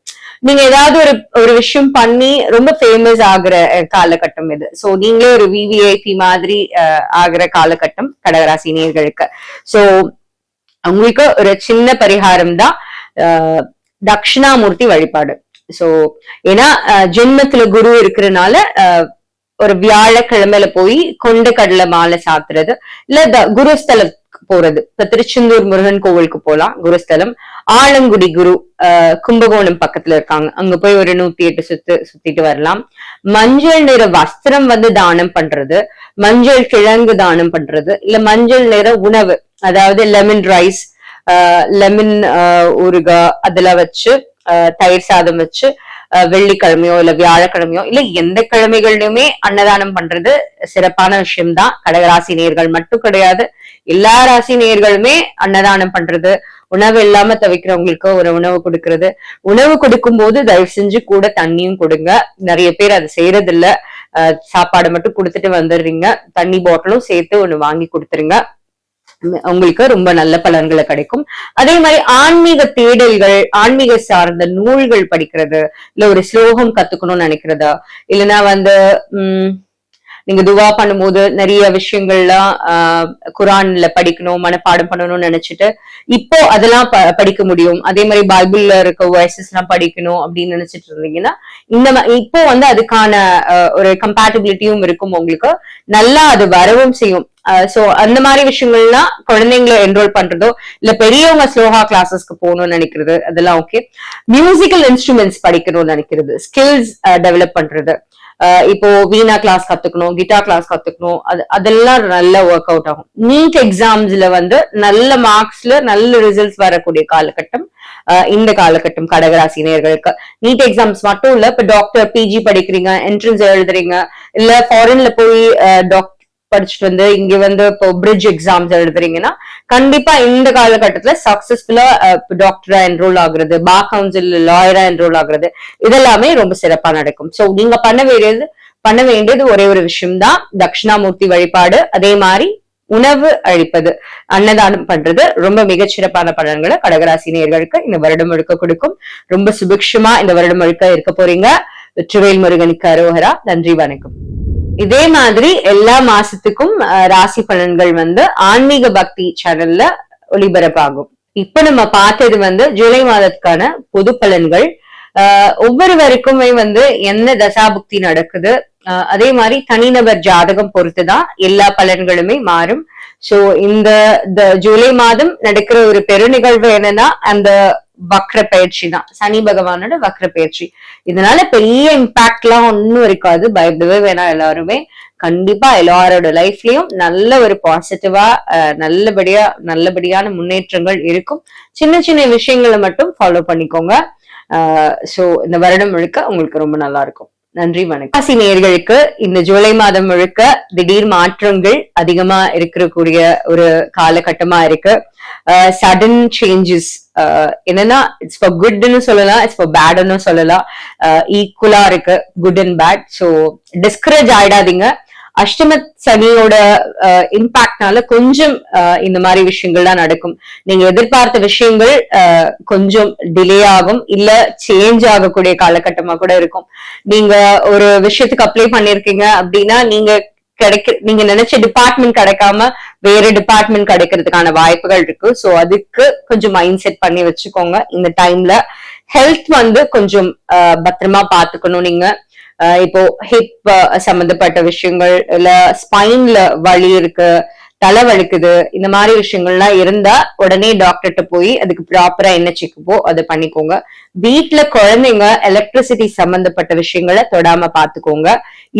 S1: நீங்க ஏதாவது ஒரு விஷயம் பண்ணி ரொம்ப ஃபேமஸ் ஆகுற காலகட்டம் இது. சோ நீங்களே ஒரு விவிஐபி மாதிரி ஆகுற காலகட்டம் கடகராசி நேயர்களுக்கு. சோ உங்களுக்கு ஒரு சின்ன பரிகாரம் தான் தட்சிணாமூர்த்தி வழிபாடு. சோ ஏன்னா ஜென்மத்துல குரு இருக்கிறதுனால ஒரு வியாழக்கிழமையில போய் கொண்ட கடலை மாலை சாத்துறது, இல்ல குருஸ்தலம் போறது. இப்ப திருச்செந்தூர் முருகன் கோவிலுக்கு போலாம், குருஸ்தலம். ஆலங்குடி குரு கும்பகோணம் பக்கத்துல இருக்காங்க, அங்க போய் ஒரு 108 சுத்திட்டு வரலாம். மஞ்சள் நிற வஸ்திரம் தானம் பண்றது, மஞ்சள் கிழங்கு தானம் பண்றது, இல்ல மஞ்சள் நிற உணவு, அதாவது லெமன் ரைஸ், லெமன் ஊறுகாய் அதெல்லாம் வச்சு, தயிர் சாதம் வச்சு வெள்ளிக்கிழமையோ இல்ல வியாழக்கிழமையோ இல்ல எந்த கிழமைகளிலுமே அன்னதானம் பண்றது சிறப்பான விஷயம்தான். கடகராசி நேயர்கள் மட்டும் கிடையாது, எல்லா ராசி நேயர்களுமே அன்னதானம் பண்றது, உணவு இல்லாம தவிக்கிறவங்களுக்கு ஒரு உணவு கொடுக்கறது. உணவு கொடுக்கும் போது தயவு செஞ்சு கூட தண்ணியும் கொடுங்க. நிறைய பேர் அதை செய்யறது இல்ல, சாப்பாடு மட்டும் கொடுத்துட்டு வந்துடுறீங்க. தண்ணி பாட்டிலும் சேர்த்து ஒண்ணு வாங்கி கொடுத்துருங்க, உங்களுக்கு ரொம்ப நல்ல பலன்களை கிடைக்கும். அதே மாதிரி ஆன்மீக தேடல்கள், ஆன்மீக சார்ந்த நூல்கள் படிக்கிறது, இல்ல ஒரு ஸ்லோகம் கத்துக்கணும்னு நினைக்கிறதா, இல்லைன்னா நீங்க துவா பண்ணும்போது நிறைய விஷயங்கள்லாம் குரான்ல படிக்கணும், மனப்பாடம் பண்ணணும்னு நினைச்சிட்டு இப்போ அதெல்லாம் படிக்க முடியும். அதே மாதிரி பைபிள்ல இருக்க வேர்சஸ் எல்லாம் படிக்கணும் அப்படின்னு நினைச்சிட்டு இருந்தீங்கன்னா இப்போ அதுக்கான ஒரு கம்பேட்டபிலிட்டியும் இருக்கும், உங்களுக்கு நல்லா அது வரவும் செய்யும். சோ அந்த மாதிரி விஷயங்கள்லாம் குழந்தைங்களை என்ரோல் பண்றதோ இல்ல பெரியவங்க ஸ்லோகா கிளாஸஸ்க்கு போகணும்னு நினைக்கிறது அதெல்லாம் ஓகே. மியூசிக்கல் இன்ஸ்ட்ருமெண்ட்ஸ் படிக்கணும்னு நினைக்கிறது, ஸ்கில்ஸ் டெவலப் பண்றது, இப்போ வீணா கிளாஸ் கத்துக்கணும், கிட்டார் கிளாஸ் கத்துக்கணும், அதெல்லாம் நல்ல ஒர்க் அவுட் ஆகும். நீட் எக்ஸாம்ஸ்ல நல்ல மார்க்ஸ்ல நல்ல ரிசல்ட்ஸ் வரக்கூடிய காலகட்டம் இந்த காலகட்டம் கடகராசி நேயர்களுக்கு. நீட் எக்ஸாம்ஸ் மட்டும் இல்ல, இப்ப டாக்டர் பிஜி படிக்கிறீங்க, என்ட்ரன்ஸ் எழுதுறீங்க, இல்ல ஃபாரின்ல போய் படிச்சுட்டு வந்து இங்க வந்து இப்போ பிரிட்ஜ் எக்ஸாம்ஸ் எழுதுறீங்கன்னா கண்டிப்பா இந்த காலகட்டத்துல சக்சஸ்ஃபுல்லா டாக்டரா என்ரோல் ஆகுறது, பார் கவுன்சில் லாயரா என்ரோல் ஆகுறது இதெல்லாமே ரொம்ப சிறப்பா நடக்கும். சோ நீங்க பண்ண வேண்டியது ஒரே ஒரு விஷயம்தான், தட்சிணாமூர்த்தி வழிபாடு. அதே மாதிரி உணவு அளிப்பது, அன்னதானம் பண்றது ரொம்ப மிகச்சிறப்பான பலன்களை கடகராசி நேயர்களுக்கு இந்த வருடம் முழுக்க கொடுக்கும். ரொம்ப சுபிக்ஷமா இந்த வருடம் முழுக்க இருக்க போறீங்க. வெற்றிவேல் முருகனுக்கு அரோகரா. நன்றி, வணக்கம். இதே மாதிரி எல்லா மாசத்துக்கும் ராசி பலன்கள் வந்து ஆன்மீக பக்தி சேனல்ல ஒளிபரப்பாகும். இப்ப நம்ம பார்த்தது வந்து ஜூலை மாதத்துக்கான பொது பலன்கள். ஒவ்வொருவருக்குமே வந்து என்ன தசாபுக்தி நடக்குது, அதே மாதிரி தனிநபர் ஜாதகம் பொறுத்துதான் எல்லா பலன்களுமே மாறும். சோ இந்த ஜூலை மாதம் நடக்கிற ஒரு பெரு நிகழ்வு என்னன்னா அந்த வக்ர பயிற்சி தான், சனி பகவானோட வக்ர பயிற்சி. இதனால பெரிய இம்பாக்ட் எல்லாம் ஒன்னும் இருக்காது, பயப்படவே வேணாம். எல்லாருமே கண்டிப்பா எல்லாரோட லைஃப்லயும் நல்ல ஒரு பாசிட்டிவா நல்லபடியான முன்னேற்றங்கள் இருக்கும். சின்ன சின்ன விஷயங்களை மட்டும் ஃபாலோ பண்ணிக்கோங்க. சோ இந்த வருடம் முழுக்க உங்களுக்கு ரொம்ப நல்லா இருக்கும். நன்றி, வணக்கம். ராசி நேயர்களுக்கு இந்த ஜூலை மாதம் முழுக்க திடீர் மாற்றங்கள் அதிகமா இருக்கக்கூடிய ஒரு காலகட்டமா இருக்கு. சடன் சேஞ்சஸ், என்னன்னா இட்ஸ் ஃபார் குட்னு சொல்லலாம், இட்ஸ் ஃபார் பேட்னு சொல்லலாம். ஈக்குவலா இருக்கு good and bad. So discourage ஆயிடாதீங்க. அஷ்டம சனியோட இம்பாக்ட்னால கொஞ்சம் இந்த மாதிரி விஷயங்கள்லாம் நடக்கும். நீங்க எதிர்பார்த்த விஷயங்கள் கொஞ்சம் டிலே ஆகும், இல்ல சேஞ்ச் ஆகக்கூடிய காலகட்டமா கூட இருக்கும். நீங்க ஒரு விஷயத்துக்கு அப்ளை பண்ணிருக்கீங்க அப்படின்னா நீங்க நினைச்ச டிபார்ட்மெண்ட் கிடைக்காம வேற டிபார்ட்மெண்ட் கிடைக்கிறதுக்கான வாய்ப்புகள் இருக்கு. சோ அதுக்கு கொஞ்சம் மைண்ட் செட் பண்ணி வச்சுக்கோங்க. இந்த டைம்ல ஹெல்த் வந்து கொஞ்சம் பத்திரமா பாத்துக்கணும். நீங்க இப்போ ஹிப் சம்பந்தப்பட்ட விஷயங்கள், இல்ல ஸ்பைன்ல வலி இருக்கு, தலை வலிக்குது, இந்த மாதிரி விஷயங்கள்லாம் இருந்தா உடனே டாக்டர்கிட்ட போய் அதுக்கு ப்ராப்பரா என்ன செக்கப்போ அதை பண்ணிக்கோங்க. வீட்டுல குழந்தைங்க எலக்ட்ரிசிட்டி சம்பந்தப்பட்ட விஷயங்களை தொடாம பாத்துக்கோங்க.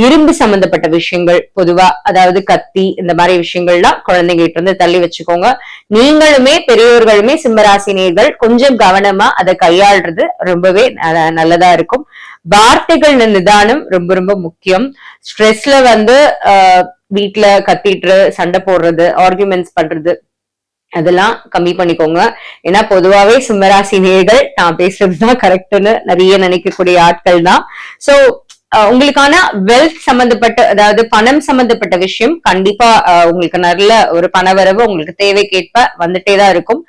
S1: இரும்பு சம்பந்தப்பட்ட விஷயங்கள் பொதுவா, அதாவது கத்தி, இந்த மாதிரி விஷயங்கள்லாம் குழந்தைங்க கிட்ட இருந்து தள்ளி வச்சுக்கோங்க. நீங்களுமே பெரியவர்களுமே சிம்மராசினியர்கள் கொஞ்சம் கவனமா அதை கையாள்றது ரொம்பவே நல்லதா இருக்கும். வார்த்தைகள் நிதானம் ரொம்ப ரொம்ப முக்கியம். ஸ்ட்ரெஸ்ல வந்து வீட்டுல கத்திட்டு சண்டை போடுறது, ஆர்குமெண்ட்ஸ் பண்றது அதெல்லாம் கம்மி பண்ணிக்கோங்க. ஏன்னா பொதுவாவே சிம்மராசி நேயர்கள் நான் பேசுறதுதான் கரெக்ட்னு நிறைய நினைக்கக்கூடிய ஆட்கள் தான். சோ உங்களுக்கான வெல்த் சம்பந்தப்பட்ட, அதாவது பணம் சம்பந்தப்பட்ட விஷயம் கண்டிப்பா உங்களுக்கு நல்ல ஒரு பணவரவு உங்களுக்கு தேவைக்கேற்ப வந்துட்டேதான் இருக்கும்.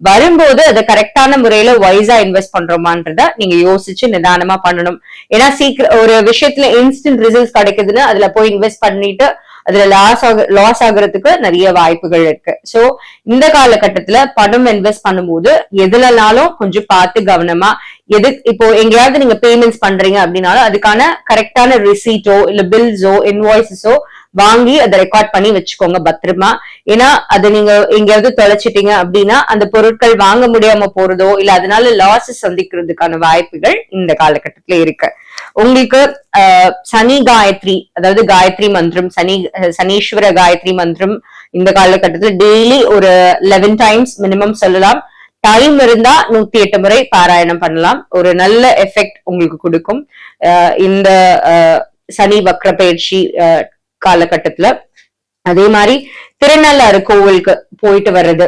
S1: வரும்போது அதை கரெக்டான முறையில வைஸா இன்வெஸ்ட் பண்றோமான்றத நீங்க யோசிச்சு நிதானமா பண்ணணும். ஏன்னா சீக்கிரம் ஒரு விஷயத்துல இன்ஸ்டன்ட் ரிசல்ட்ஸ் கிடைக்குதுன்னு அதுல போய் இன்வெஸ்ட் பண்ணிட்டு அதுல லாஸ் ஆகுறதுக்கு நிறைய வாய்ப்புகள் இருக்கு. சோ இந்த காலகட்டத்துல பணம் இன்வெஸ்ட் பண்ணும்போது எதுலனாலும் கொஞ்சம் பார்த்து கவனமா, இப்போ எங்கேயாவது நீங்க பேமெண்ட்ஸ் பண்றீங்க அப்படின்னாலும் அதுக்கான கரெக்டான ரிசீட்டோ இல்ல பில்ஸோ இன்வாய்ஸஸோ வாங்கி அதை ரெக்கார்ட் பண்ணி வச்சுக்கோங்க பத்திரமா. ஏன்னா அதை நீங்க எங்கேயாவது தொலைச்சிட்டீங்க அப்படின்னா அந்த பொருட்கள் வாங்க முடியாம போறதோ இல்ல அதனால லாஸ் சந்திக்கிறதுக்கான வாய்ப்புகள் இந்த காலகட்டத்துல இருக்கு. உங்களுக்கு சனி காயத்ரி, அதாவது காயத்ரி மந்திரம், சனீஸ்வர காயத்ரி மந்திரம் இந்த காலகட்டத்துல டெய்லி ஒரு 11 டைம்ஸ் மினிமம் சொல்லலாம். டைம் இருந்தா 108 முறை பாராயணம் பண்ணலாம். ஒரு நல்ல எஃபெக்ட் உங்களுக்கு கொடுக்கும் இந்த சனி வக்ர பயிற்சி காலகட்டத்துல. அதே மாதிரி திருநள்ளாறு கோவிலுக்கு போயிட்டு வர்றது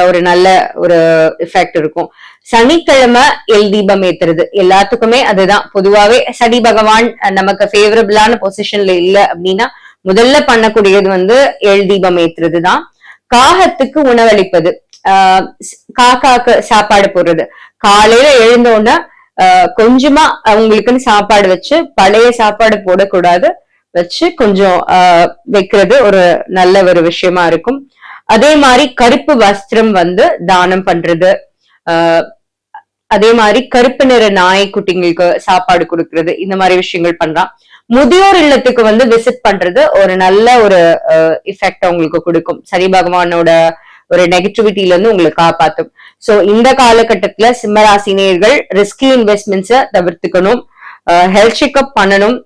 S1: ஒரு நல்ல ஒரு எஃபெக்ட் இருக்கும். சனிக்கிழமை எல் தீபம் ஏத்துறது எல்லாத்துக்குமே அதுதான். பொதுவாவே சனி பகவான் நமக்கு ஃபேவரபிளான பொசிஷன்ல இல்ல அப்படின்னா முதல்ல பண்ணக்கூடியது வந்து எல் தீபம் ஏத்துறது தான். காகத்துக்கு உணவளிப்பது, காக்காக்கு சாப்பாடு போடுறது. காலையில எழுந்தோன்னா கொஞ்சமா அவங்களுக்குன்னு சாப்பாடு வச்சு, பழைய சாப்பாடு போடக்கூடாது, வச்சு கொஞ்சம் வைக்கிறது ஒரு நல்ல ஒரு விஷயமா இருக்கும். அதே மாதிரி கருப்பு வஸ்திரம் வந்து தானம் பண்றது, அதே மாதிரி கருப்பு நிற நாய்க்குட்டிங்களுக்கு சாப்பாடு கொடுக்கறது, இந்த மாதிரி விஷயங்கள் பண்றான். முதியோர் இல்லத்துக்கு வந்து விசிட் பண்றது ஒரு நல்ல ஒரு எஃபெக்ட் உங்களுக்கு கொடுக்கும். சனி பகவானோட ஒரு நெகட்டிவிட்டில இருந்து உங்களை காப்பாத்தும். சோ இந்த காலகட்டத்துல சிம்மராசினியர்கள் ரிஸ்கி இன்வெஸ்ட்மெண்ட்ஸ தவிர்த்துக்கணும். ஹெல்த் செக்அப் பண்ணணும்.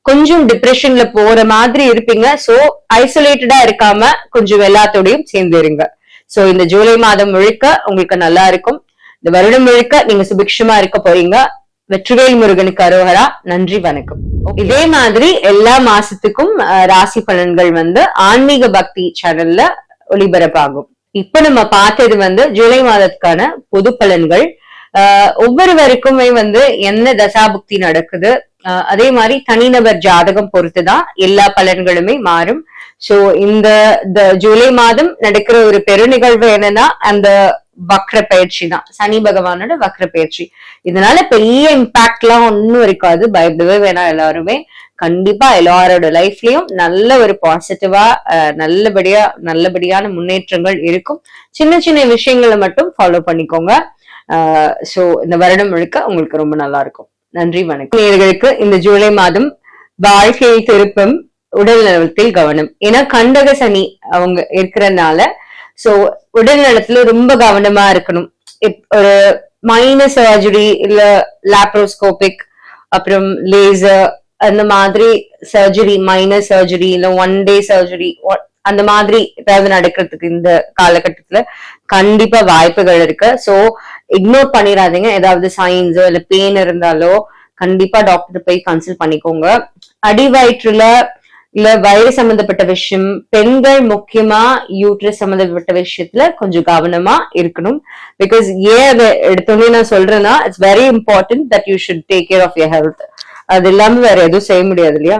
S1: கொஞ்சம் டிப்ரெஷன்ல போற மாதிரி இருப்பீங்க. சோ ஐசோலேட்டடா இருக்காம கொஞ்சம் எல்லாத்தோடையும் சேர்ந்து இருங்க. சோ இந்த ஜூலை மாதம் முழுக்க உங்களுக்கு நல்லா இருக்கும். இந்த வருடம் முழுக்க நீங்க சுபிக்ஷமா இருக்க போறீங்க. வெற்றிவேல் முருகனுக்கு அரோகரா. நன்றி, வணக்கம். இதே மாதிரி எல்லா மாசத்துக்கும் ராசி பலன்கள் வந்து ஆன்மீக பக்தி சேனல்ல ஒளிபரப்பாகும். இப்ப நம்ம பார்த்தது ஜூலை மாதத்துக்கான பொது பலன்கள். ஒவ்வொருவருக்குமே என்ன தசாபுக்தி நடக்குது, அதே மாதிரி தனிநபர் ஜாதகம் பொறுத்துதான் எல்லா பலன்களுமே மாறும். சோ இந்த ஜூலை மாதம் நடக்கிற ஒரு பெருநிகழ்வு என்னன்னா அந்த வக்ர பயிற்சி தான், சனி பகவானோட வக்ர பயிற்சி. இதனால பெரிய இம்பாக்ட் எல்லாம் ஒன்னும் இருக்காது, பயப்படவே வேணாம். எல்லாருமே கண்டிப்பா எல்லாரோட லைஃப்லயும் நல்ல ஒரு பாசிட்டிவா நல்லபடியான முன்னேற்றங்கள் இருக்கும். சின்ன சின்ன விஷயங்களை மட்டும் ஃபாலோ பண்ணிக்கோங்க. சோ இந்த வருடம் முழுக்க உங்களுக்கு ரொம்ப நல்லா இருக்கும். நன்றி, வணக்கம். நேயர்களுக்கு இந்த ஜூலை மாதம் வாழ்க்கையில் திருப்பம், உடல் நலத்தில் கவனம். ஏன்னா கண்டக சனி அவங்க இருக்கிறதுனால சோ உடல் நலத்துல ரொம்ப கவனமா இருக்கணும். ஒரு மைனர் சர்ஜரி இல்ல லாப்ரோஸ்கோபிக் அப்புறம் லேசர் அந்த மாதிரி சர்ஜரி, மைனர் சர்ஜரி இல்ல 1 day சர்ஜரி அந்த மாதிரி ஏதாவது நடக்கிறதுக்கு இந்த காலகட்டத்துல கண்டிப்பா வாய்ப்புகள் இருக்கு. சோ இக்னோர் பண்ணிடாதீங்க. ஏதாவது சைன்ஸோ இல்ல பெயின் இருந்தாலோ கண்டிப்பா டாக்டர் போய் கன்சல்ட் பண்ணிக்கோங்க. அடிவயிற்றுல இல்ல வயிறு சம்பந்தப்பட்ட விஷயம், பெண்கள் முக்கியமா யூட்ரஸ் சம்பந்தப்பட்ட விஷயத்துல கொஞ்சம் கவனமா இருக்கணும். பிகாஸ் ஏன் அதை எடுத்தோடனே நான் சொல்றேன்னா, it's very important that you should take care of your health. அது இல்லாம வேற எதுவும் செய்ய முடியாது இல்லையா?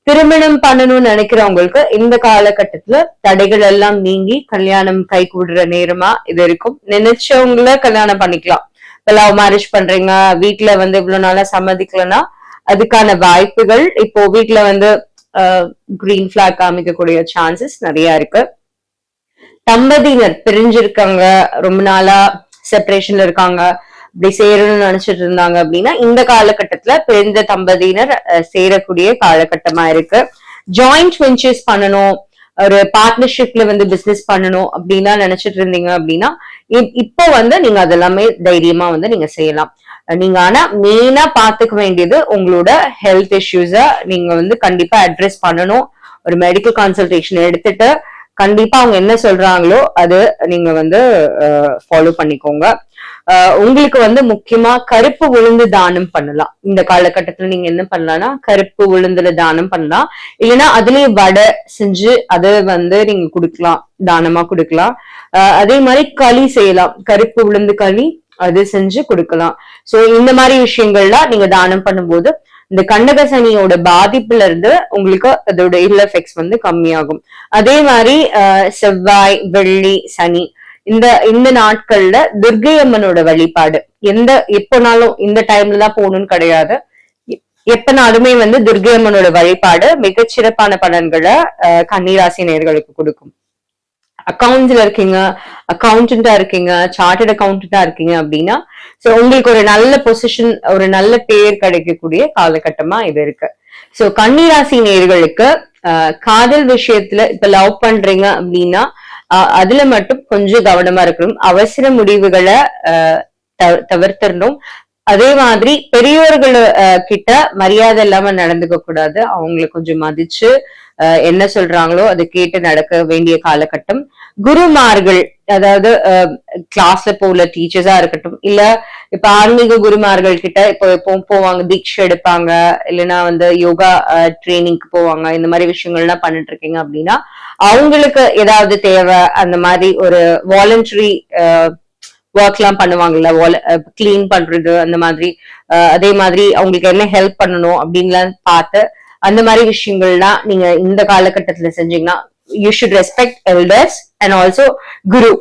S1: திருமணம் பண்ணணும்னு நினைக்கிறவங்களுக்கு இந்த காலகட்டத்துல தடைகள் எல்லாம் நீங்கி கல்யாணம் கை கூடுற நேரமா இது இருக்கும். நினைச்சவங்கள கல்யாணம் பண்ணிக்கலாம். இப்ப லவ் மேரேஜ் பண்றீங்க, வீட்டுல இவ்வளவு நாளா சம்மதிக்கலன்னா அதுக்கான வாய்ப்புகள் இப்போ வீட்டுல கிரீன் பிளாக் காமிக்கக்கூடிய சான்சஸ் நிறைய இருக்கு. தம்பதியினர் பிரிஞ்சிருக்காங்க, ரொம்ப நாளா செப்பரேஷன்ல இருக்காங்க, இப்படி சேரணும்னு நினைச்சிட்டு இருந்தாங்க அப்படின்னா இந்த காலகட்டத்துல பிரிந்த தம்பதியினர் சேரக்கூடிய காலகட்டமா இருக்கு. ஜாயிண்ட் வெஞ்சர்ஸ் பண்ணணும், ஒரு பார்ட்னர்ஷிப்ல பிசினஸ் பண்ணணும் அப்படின்னா நினைச்சிட்டு இருந்தீங்க அப்படின்னா இப்போ நீங்க அதெல்லாமே தைரியமா நீங்க செய்யலாம். நீங்க ஆனா மெயினா பாத்துக்க வேண்டியது உங்களோட ஹெல்த் இஷ்யூஸ நீங்க கண்டிப்பா அட்ரஸ் பண்ணணும். ஒரு மெடிக்கல் கன்சல்டேஷன் எடுத்துட்டு கண்டிப்பா அவங்க என்ன சொல்றாங்களோ அது நீங்க ஃபாலோ பண்ணிக்கோங்க. உங்களுக்கு முக்கியமா கருப்பு உளுந்து தானம் பண்ணலாம். இந்த காலகட்டத்துல நீங்க என்ன பண்ணலாம்னா கருப்பு உளுந்துல தானம் பண்ணலாம். இல்லைன்னா அதுலயே வடை செஞ்சு அதை நீங்க குடுக்கலாம், தானமா குடுக்கலாம். அதே மாதிரி களி செய்யலாம், கருப்பு உளுந்து களி அது செஞ்சு கொடுக்கலாம். சோ இந்த மாதிரி விஷயங்கள்லாம் நீங்க தானம் பண்ணும்போது இந்த கண்டக சனியோட பாதிப்புல இருந்து உங்களுக்கு அதோட இல் எஃபெக்ட்ஸ் கம்மியாகும். அதே மாதிரி செவ்வாய், வெள்ளி, சனி இந்த நாட்கள்ல துர்க்கை அம்மனோட வழிபாடு எப்பனாலும் இந்த டைம்ல தான் போகணும்னு கிடையாது. எப்பனாலுமே துர்க்கை அம்மனோட வழிபாடு மிகச்சிறப்பான பலன்களை கன்னிராசி நேயர்களுக்கு கொடுக்கும். அக்கௌண்ட்ஸ்ல இருக்கீங்க, அக்கௌண்டண்டா இருக்கீங்க, சார்ட்டர்ட் அக்கௌண்டண்டா இருக்கீங்க அப்படின்னா சோ உங்களுக்கு ஒரு நல்ல பொசிஷன், ஒரு நல்ல பேர் கிடைக்கக்கூடிய காலகட்டமா இது இருக்கு. சோ கன்னிராசி நேயர்களுக்கு காதல் விஷயத்துல இப்ப லவ் பண்றீங்க அப்படின்னா அதுல மட்டும் கொஞ்சம் கவனமா இருக்கணும். அவசர முடிவுகளை தவிர்த்திடணும். அதே மாதிரி பெரியோர்கள் கிட்ட மரியாதை இல்லாம நடந்துக்க கூடாது. அவங்களை கொஞ்சம் மதிச்சு என்ன சொல்றாங்களோ அதை கேட்டு நடக்க வேண்டிய காலகட்டம். குருமார்கள், அதாவது கிளாஸ்ல போல டீச்சர்ஸா இருக்கட்டும், இல்ல இப்ப ஆன்மீக குருமார்கள் கிட்ட இப்போ போவாங்க, தீட்சை எடுப்பாங்க, இல்லைன்னா யோகா ட்ரைனிங்க்கு போவாங்க. இந்த மாதிரி விஷயங்கள்லாம் பண்ணிட்டு இருக்கீங்க அப்படின்னா அவங்களுக்கு ஏதாவது தேவை, அந்த மாதிரி ஒரு வாலண்டரி ஒர்க் எல்லாம் பண்ணுவாங்கல்ல, கிளீன் பண்றது அந்த மாதிரி, அதே மாதிரி அவங்களுக்கு என்ன ஹெல்ப் பண்ணணும் அப்படின்லாம் பார்த்து அந்த மாதிரி விஷயங்கள்லாம் நீங்க இந்த காலகட்டத்துல செஞ்சீங்கன்னா you should respect elders and also guru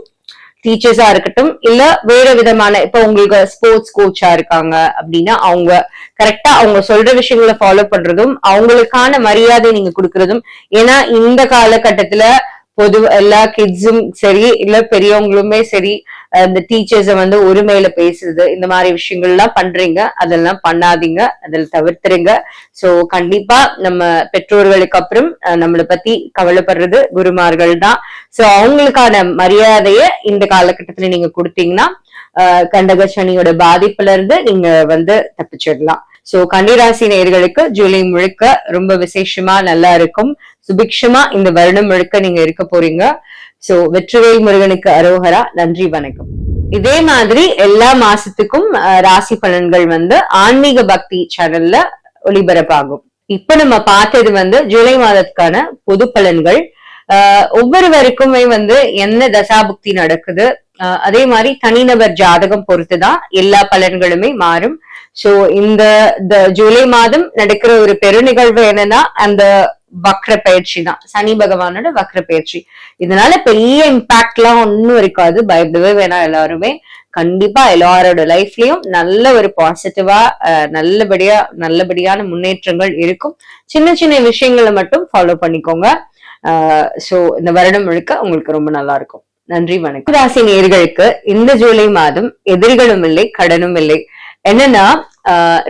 S1: டீச்சர்ஸா இருக்கட்டும், இல்ல வேற விதமான இப்ப உங்களுக்கு ஸ்போர்ட்ஸ் கோச்சா இருக்காங்க அப்படின்னா அவங்க கரெக்டா அவங்க சொல்ற விஷயங்களை ஃபாலோ பண்றதும் அவங்களுக்கான மரியாதை நீங்க கொடுக்கறதும். ஏன்னா இந்த காலகட்டத்துல எல்லா கிட்ஸும் சரி இல்ல பெரியவங்களுமே சரி இந்த டீச்சர்ஸ ஒருமையில பேசுறது, இந்த மாதிரி விஷயங்கள்லாம் பண்றீங்க, அதெல்லாம் பண்ணாதீங்க, அதில் தவிர்த்துருங்க. சோ கண்டிப்பா நம்ம பெற்றோர்களுக்கு அப்புறம் நம்மளை பத்தி கவலைப்படுறது குருமார்கள் தான். சோ அவங்களுக்கான மரியாதைய இந்த காலகட்டத்துல நீங்க கொடுத்தீங்கன்னா கண்டக சனியோட பாதிப்புல இருந்து நீங்க தப்பிச்சிடலாம். சோ கன்னிராசி நேயர்களுக்கு ஜூலை முழுக்க ரொம்ப விசேஷமா நல்லா இருக்கும். சுபிக்ஷமா இந்த வருடம் முழுக்க நீங்க இருக்க போறீங்க. சோ வெற்றிவேல் முருகனுக்கு அரோகரா. நன்றி, வணக்கம். இதே மாதிரி எல்லா மாசத்துக்கும் ராசி பலன்கள் வந்து ஆன்மீக பக்தி சேனல்ல ஒளிபரப்பாகும். இப்ப நம்ம பார்த்தது வந்து ஜூலை மாதத்துக்கான பொது பலன்கள். ஒவ்வொருவருக்குமே வந்து என்ன தசாபுக்தி நடக்குது, அதே மாதிரி தனிநபர் ஜாதகம் பொறுத்துதான் எல்லா பலன்களுமே மாறும். சோ இந்த ஜூலை மாதம் நடக்கிற ஒரு பெரு நிகழ்வு என்னன்னா அந்த வக்ர பயிற்சி தான், சனி பகவானோட வக்ர பயிற்சி. இதனால பெரிய இம்பாக்ட் எல்லாம் ஒன்னும் இருக்காது, பயப்படவே வேணாம். எல்லாருமே கண்டிப்பா எல்லாரோட லைஃப்லயும் நல்ல ஒரு பாசிட்டிவா நல்லபடியான முன்னேற்றங்கள் இருக்கும். சின்ன சின்ன விஷயங்களை மட்டும் ஃபாலோ பண்ணிக்கோங்க. சோ இந்த வருடம் முழுக்க உங்களுக்கு ரொம்ப நல்லா இருக்கும். நன்றி, வணக்கம். ராசி நேயர்களுக்கு இந்த ஜூலை மாதம் எதிரிகளும் இல்லை, கடனும் இல்லை. என்னன்னா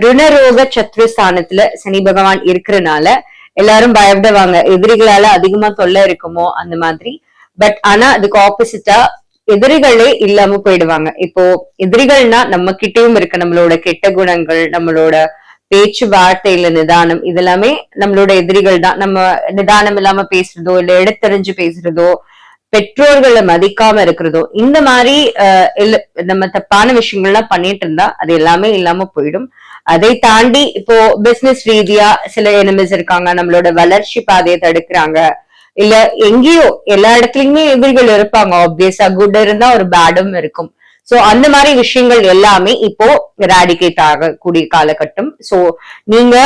S1: ருணரோக சத்ருஸ்தானத்துல சனி பகவான் இருக்கிறனால எல்லாரும் பயப்படுவாங்க, எதிரிகளால அதிகமா தொல்லை இருக்குமோ அந்த மாதிரி. பட் ஆனா அதுக்கு ஆப்போசிட்டா எதிரிகளே இல்லாம போயிடுவாங்க. இப்போ எதிரிகள்னா நம்ம கிட்டயும் இருக்கு, நம்மளோட கெட்ட குணங்கள், நம்மளோட பேச்சு வார்த்தையில நிதானம், இதெல்லாமே நம்மளோட எதிரிகள் தான். நம்ம நிதானம் இல்லாம பேசுறதோ இல்ல எடுத்தறிஞ்சு பேசுறதோ, பெற்றோர்களை மதிக்காம இருக்கிறதோ, இந்த மாதிரி நம்ம தப்பான விஷயங்கள்லாம் பண்ணிட்டு இருந்தா அது எல்லாமே இல்லாம போயிடும். அதை தாண்டி இப்போ பிசினஸ் ரீதியா சில எனிமிஸ் இருக்காங்க, நம்மளோட வளர்ச்சி பாதையை தடுக்கிறாங்க, இல்ல எங்கேயோ எல்லா இடத்துலயுமே எதிரிகள் இருப்பாங்க. ஆப்வியஸா குட் இருந்தா ஒரு பேடும் இருக்கும். சோ அந்த மாதிரி விஷயங்கள் எல்லாமே இப்போ எராடிகேட் ஆகக்கூடிய காலகட்டம். சோ நீங்க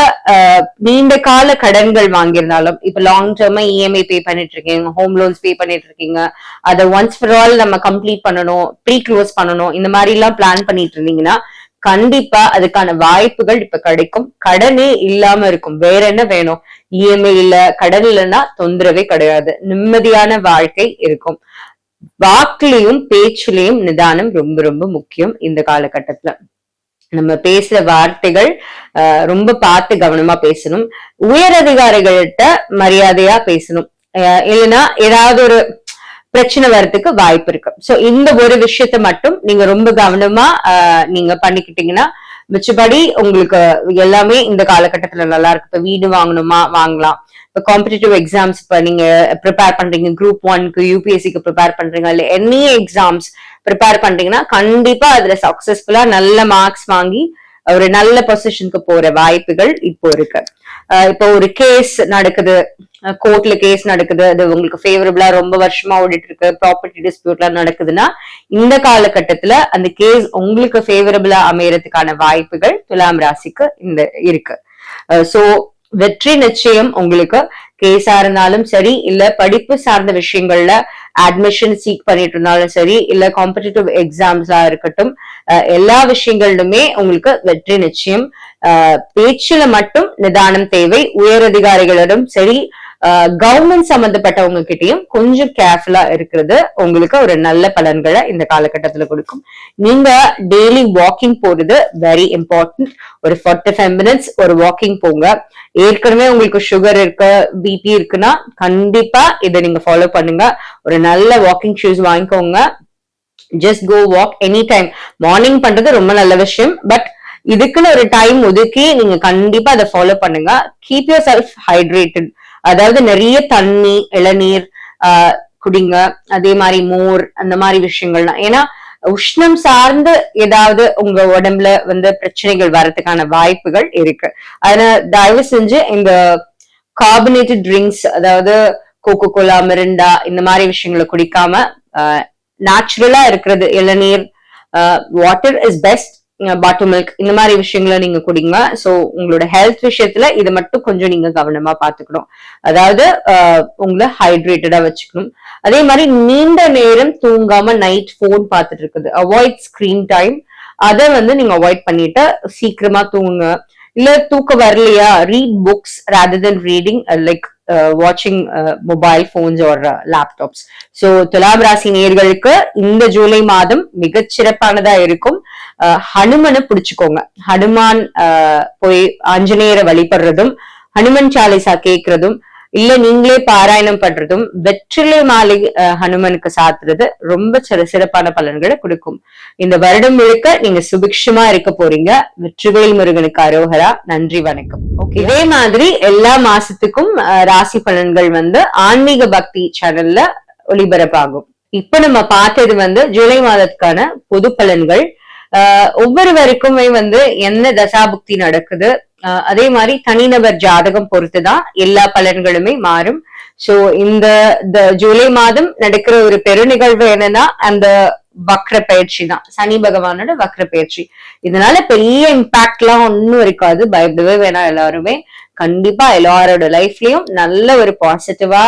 S1: நீண்ட கால கடன்கள் வாங்கியிருந்தாலும், இப்ப லாங் டேர்மா இஎம்ஐ பே பண்ணிட்டு இருக்கீங்க, ஹோம் லோன்ஸ் பே பண்ணிட்டு இருக்கீங்க, அதை ஒன்ஸ் ஃபார் ஆல் நம்ம கம்ப்ளீட் பண்ணணும், ப்ரீ க்ளோஸ் பண்ணணும், இந்த மாதிரி எல்லாம் பிளான் பண்ணிட்டு இருந்தீங்கன்னா கண்டிப்பா அதுக்கான வாய்ப்புகள் இப்ப கிடைக்கும். கடனே இல்லாம இருக்கும். வேற என்ன வேணும்? இஎம்ஐ இல்ல, கடன் இல்லைன்னா தொந்தரவே கிடையாது, நிம்மதியான வாழ்க்கை இருக்கும். வாக்குலயும் பேச்சுலயும் நிதானம் ரொம்ப ரொம்ப முக்கியம். இந்த காலகட்டத்துல நம்ம பேசுற வார்த்தைகள் ரொம்ப பார்த்து கவனமா பேசணும். உயர் அதிகாரிகள்கிட்ட மரியாதையா பேசணும், இல்லைன்னா ஏதாவது ஒரு பிரச்சனை வர்றதுக்கு வாய்ப்பு இருக்கு. சோ இந்த ஒரு விஷயத்த மட்டும் நீங்க ரொம்ப கவனமா நீங்க பண்ணிக்கிட்டீங்கன்னா மிச்சபடி உங்களுக்கு எல்லாமே இந்த காலகட்டத்துல நல்லா இருக்கு. இப்ப வீடு வாங்கணுமா வாங்கலாம். இப்ப காம்படிட்டிவ் எக்ஸாம்ஸ் இப்ப நீங்க ப்ரிப்பேர் பண்றீங்க, குரூப் 1க்கு யூபிஎஸ்சிக்கு ப்ரிப்பேர் பண்றீங்க, இல்ல எனி எக்ஸாம்ஸ் ப்ரிப்பேர் பண்றீங்கன்னா கண்டிப்பா அதுல சக்சஸ்ஃபுல்லா நல்ல மார்க்ஸ் வாங்கி ஒரு நல்ல பொசிஷனுக்கு போற வாய்ப்புகள் இப்போ இருக்கு. இப்போ ஒரு கேஸ் நடக்குது, கோர்ட்ல கேஸ் நடக்குது, அது உங்களுக்கு ஃபேவரபிளா ரொம்ப வருஷமா ஓடிட்டு இருக்கு, ப்ராப்பர்ட்டி டிஸ்பியூட்லாம் நடக்குதுன்னா இந்த காலகட்டத்துல அந்த கேஸ் உங்களுக்கு ஃபேவரபிளா அமையறதுக்கான வாய்ப்புகள் துலாம் ராசிக்கு இந்த இருக்கு. சோ வெற்றி நிச்சயம் உங்களுக்கு. கேஸா இருந்தாலும் சரி, இல்ல படிப்பு சார்ந்த விஷயங்கள்ல அட்மிஷன் சீக் பண்ணிட்டு இருந்தாலும் சரி, இல்ல காம்படிட்டிவ் எக்ஸாம்ஸா இருக்கட்டும், எல்லா விஷயங்களிலுமே உங்களுக்கு வெற்றி நிச்சயம். பேச்சுல மட்டும் நிதானம் தேவை. உயர் அதிகாரிகளிடம் சரி, கவர்மெண்ட் சம்பந்தப்பட்டவங்க கிட்டயும் கொஞ்சம் கேர்ஃபுல்லா இருக்கிறது உங்களுக்கு ஒரு நல்ல பலன்களை இந்த காலகட்டத்துல கொடுக்கும். நீங்க டெய்லி வாக்கிங் போறது வெரி இம்பார்ட்டன்ட். ஒரு 45 மினிட்ஸ் ஒரு வாக்கிங் போங்க. ஏற்கனவே உங்களுக்கு சுகர் இருக்கு, பிபி இருக்குன்னா கண்டிப்பா இதை நீங்க ஃபாலோ பண்ணுங்க. ஒரு நல்ல வாக்கிங் ஷூஸ் வாங்கிக்கோங்க. Just go walk any time. Morning பண்றது ரொம்ப நல்ல விஷயம், பட் இதுக்குன்னு ஒரு டைம் ஒதுக்கி நீங்க கண்டிப்பா அதை ஃபாலோ பண்ணுங்க. Keep your self hydrated. அதாவது நிறைய தண்ணி, இளநீர் குடிங்க, அதே மாதிரி மோர், அந்த மாதிரி விஷயங்கள்லாம். ஏன்னா உஷ்ணம் சார்ந்து ஏதாவது உங்க உடம்புல வந்து பிரச்சனைகள் வர்றதுக்கான வாய்ப்புகள் இருக்கு. அதனால தயவு செஞ்சு இந்த கார்பனேட்டட் ட்ரிங்க்ஸ், அதாவது கோகோ கோலா, மிரிண்டா, இந்த மாதிரி விஷயங்களை குடிக்காம நேச்சுரலா இருக்கிறது, இளநீர், water is best, butter milk, இந்த மாதிரி விஷயங்களை நீங்க குடிங்க. சோ உங்களோட ஹெல்த் விஷயத்துல இதை மட்டும் கொஞ்சம் நீங்க கவனமா பாத்துக்கணும். அதாவது உங்களை ஹைட்ரேட்டடா வச்சுக்கணும். அதே மாதிரி நீண்ட நேரம் தூங்காம நைட் போன் பார்த்துட்டு இருக்குது, அவாய்ட் ஸ்கிரீன் டைம். அதை வந்து நீங்க அவாய்ட் பண்ணிட்டு சீக்கிரமா தூங்குங்க. இல்ல தூக்கம் வரலையா, read books rather than reading like watching mobile phones or laptops. So துலாம் ராசி நேயர்களுக்கு இந்த ஜூலை மாதம் மிகச்சிறப்பானதா இருக்கும். ஹனுமனை பிடிச்சுக்கோங்க. ஹனுமான் போய் ஆஞ்சநேயரை வழிபடுறதும், ஹனுமன் சாலிசா கேட்கறதும், இல்ல நீங்களே பாராயணம் பண்றதும், வெற்றிலை மாலை ஹனுமனுக்கு சாத்துறது ரொம்ப சிறப்பான பலன்களை கொடுக்கும். இந்த வருடம் முழுக்க நீங்க சுபிக்ஷமா இருக்க போறீங்க. வெற்றிவேல் முருகனுக்கு அரோகரா. நன்றி, வணக்கம். ஓகே, இதே மாதிரி எல்லா மாசத்துக்கும் ராசி பலன்கள் வந்து ஆன்மீக பக்தி சேனல்ல ஒளிபரப்பாகும். இப்ப நம்ம பார்த்தது ஜூலை மாதத்துக்கான பொது பலன்கள். ஒவ்வொருவருக்குமே என்ன தசாபுக்தி நடக்குது, அதே மாதிரி தனிநபர் ஜாதகம் பொறுத்துதான் எல்லா பலன்களுமே மாறும். சோ இந்த ஜூலை மாதம் நடக்கிற ஒரு பெரு நிகழ்வு என்னன்னா அந்த வக்ர பயிற்சி தான், சனி பகவானோட வக்ர பயிற்சி. இதனால பெரிய இம்பாக்ட் எல்லாம் ஒன்னும் இருக்காது, பயப்படவே வேணாம். எல்லாருமே கண்டிப்பா எல்லாரோட லைஃப்லயும் நல்ல ஒரு பாசிட்டிவா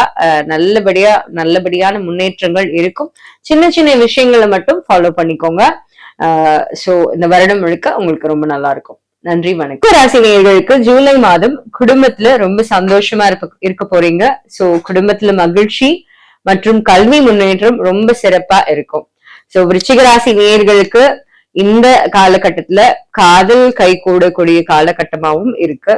S1: நல்லபடியான முன்னேற்றங்கள் இருக்கும். சின்ன சின்ன விஷயங்களை மட்டும் ஃபாலோ பண்ணிக்கோங்க. சோ இந்த வருடம் முழுக்க உங்களுக்கு ரொம்ப நல்லா இருக்கும். நன்றி, வணக்கம். ராசி நேயர்களுக்கு ஜூலை மாதம் குடும்பத்துல ரொம்ப சந்தோஷமா இருக்க போறீங்க. சோ குடும்பத்துல மகிழ்ச்சி மற்றும் கல்வி முன்னேற்றம் ரொம்ப சிறப்பா இருக்கும். சோ விருச்சிக ராசி நேயர்களுக்கு இந்த காலகட்டத்துல காதல் கை கூடக்கூடிய காலகட்டமாவும் இருக்கு.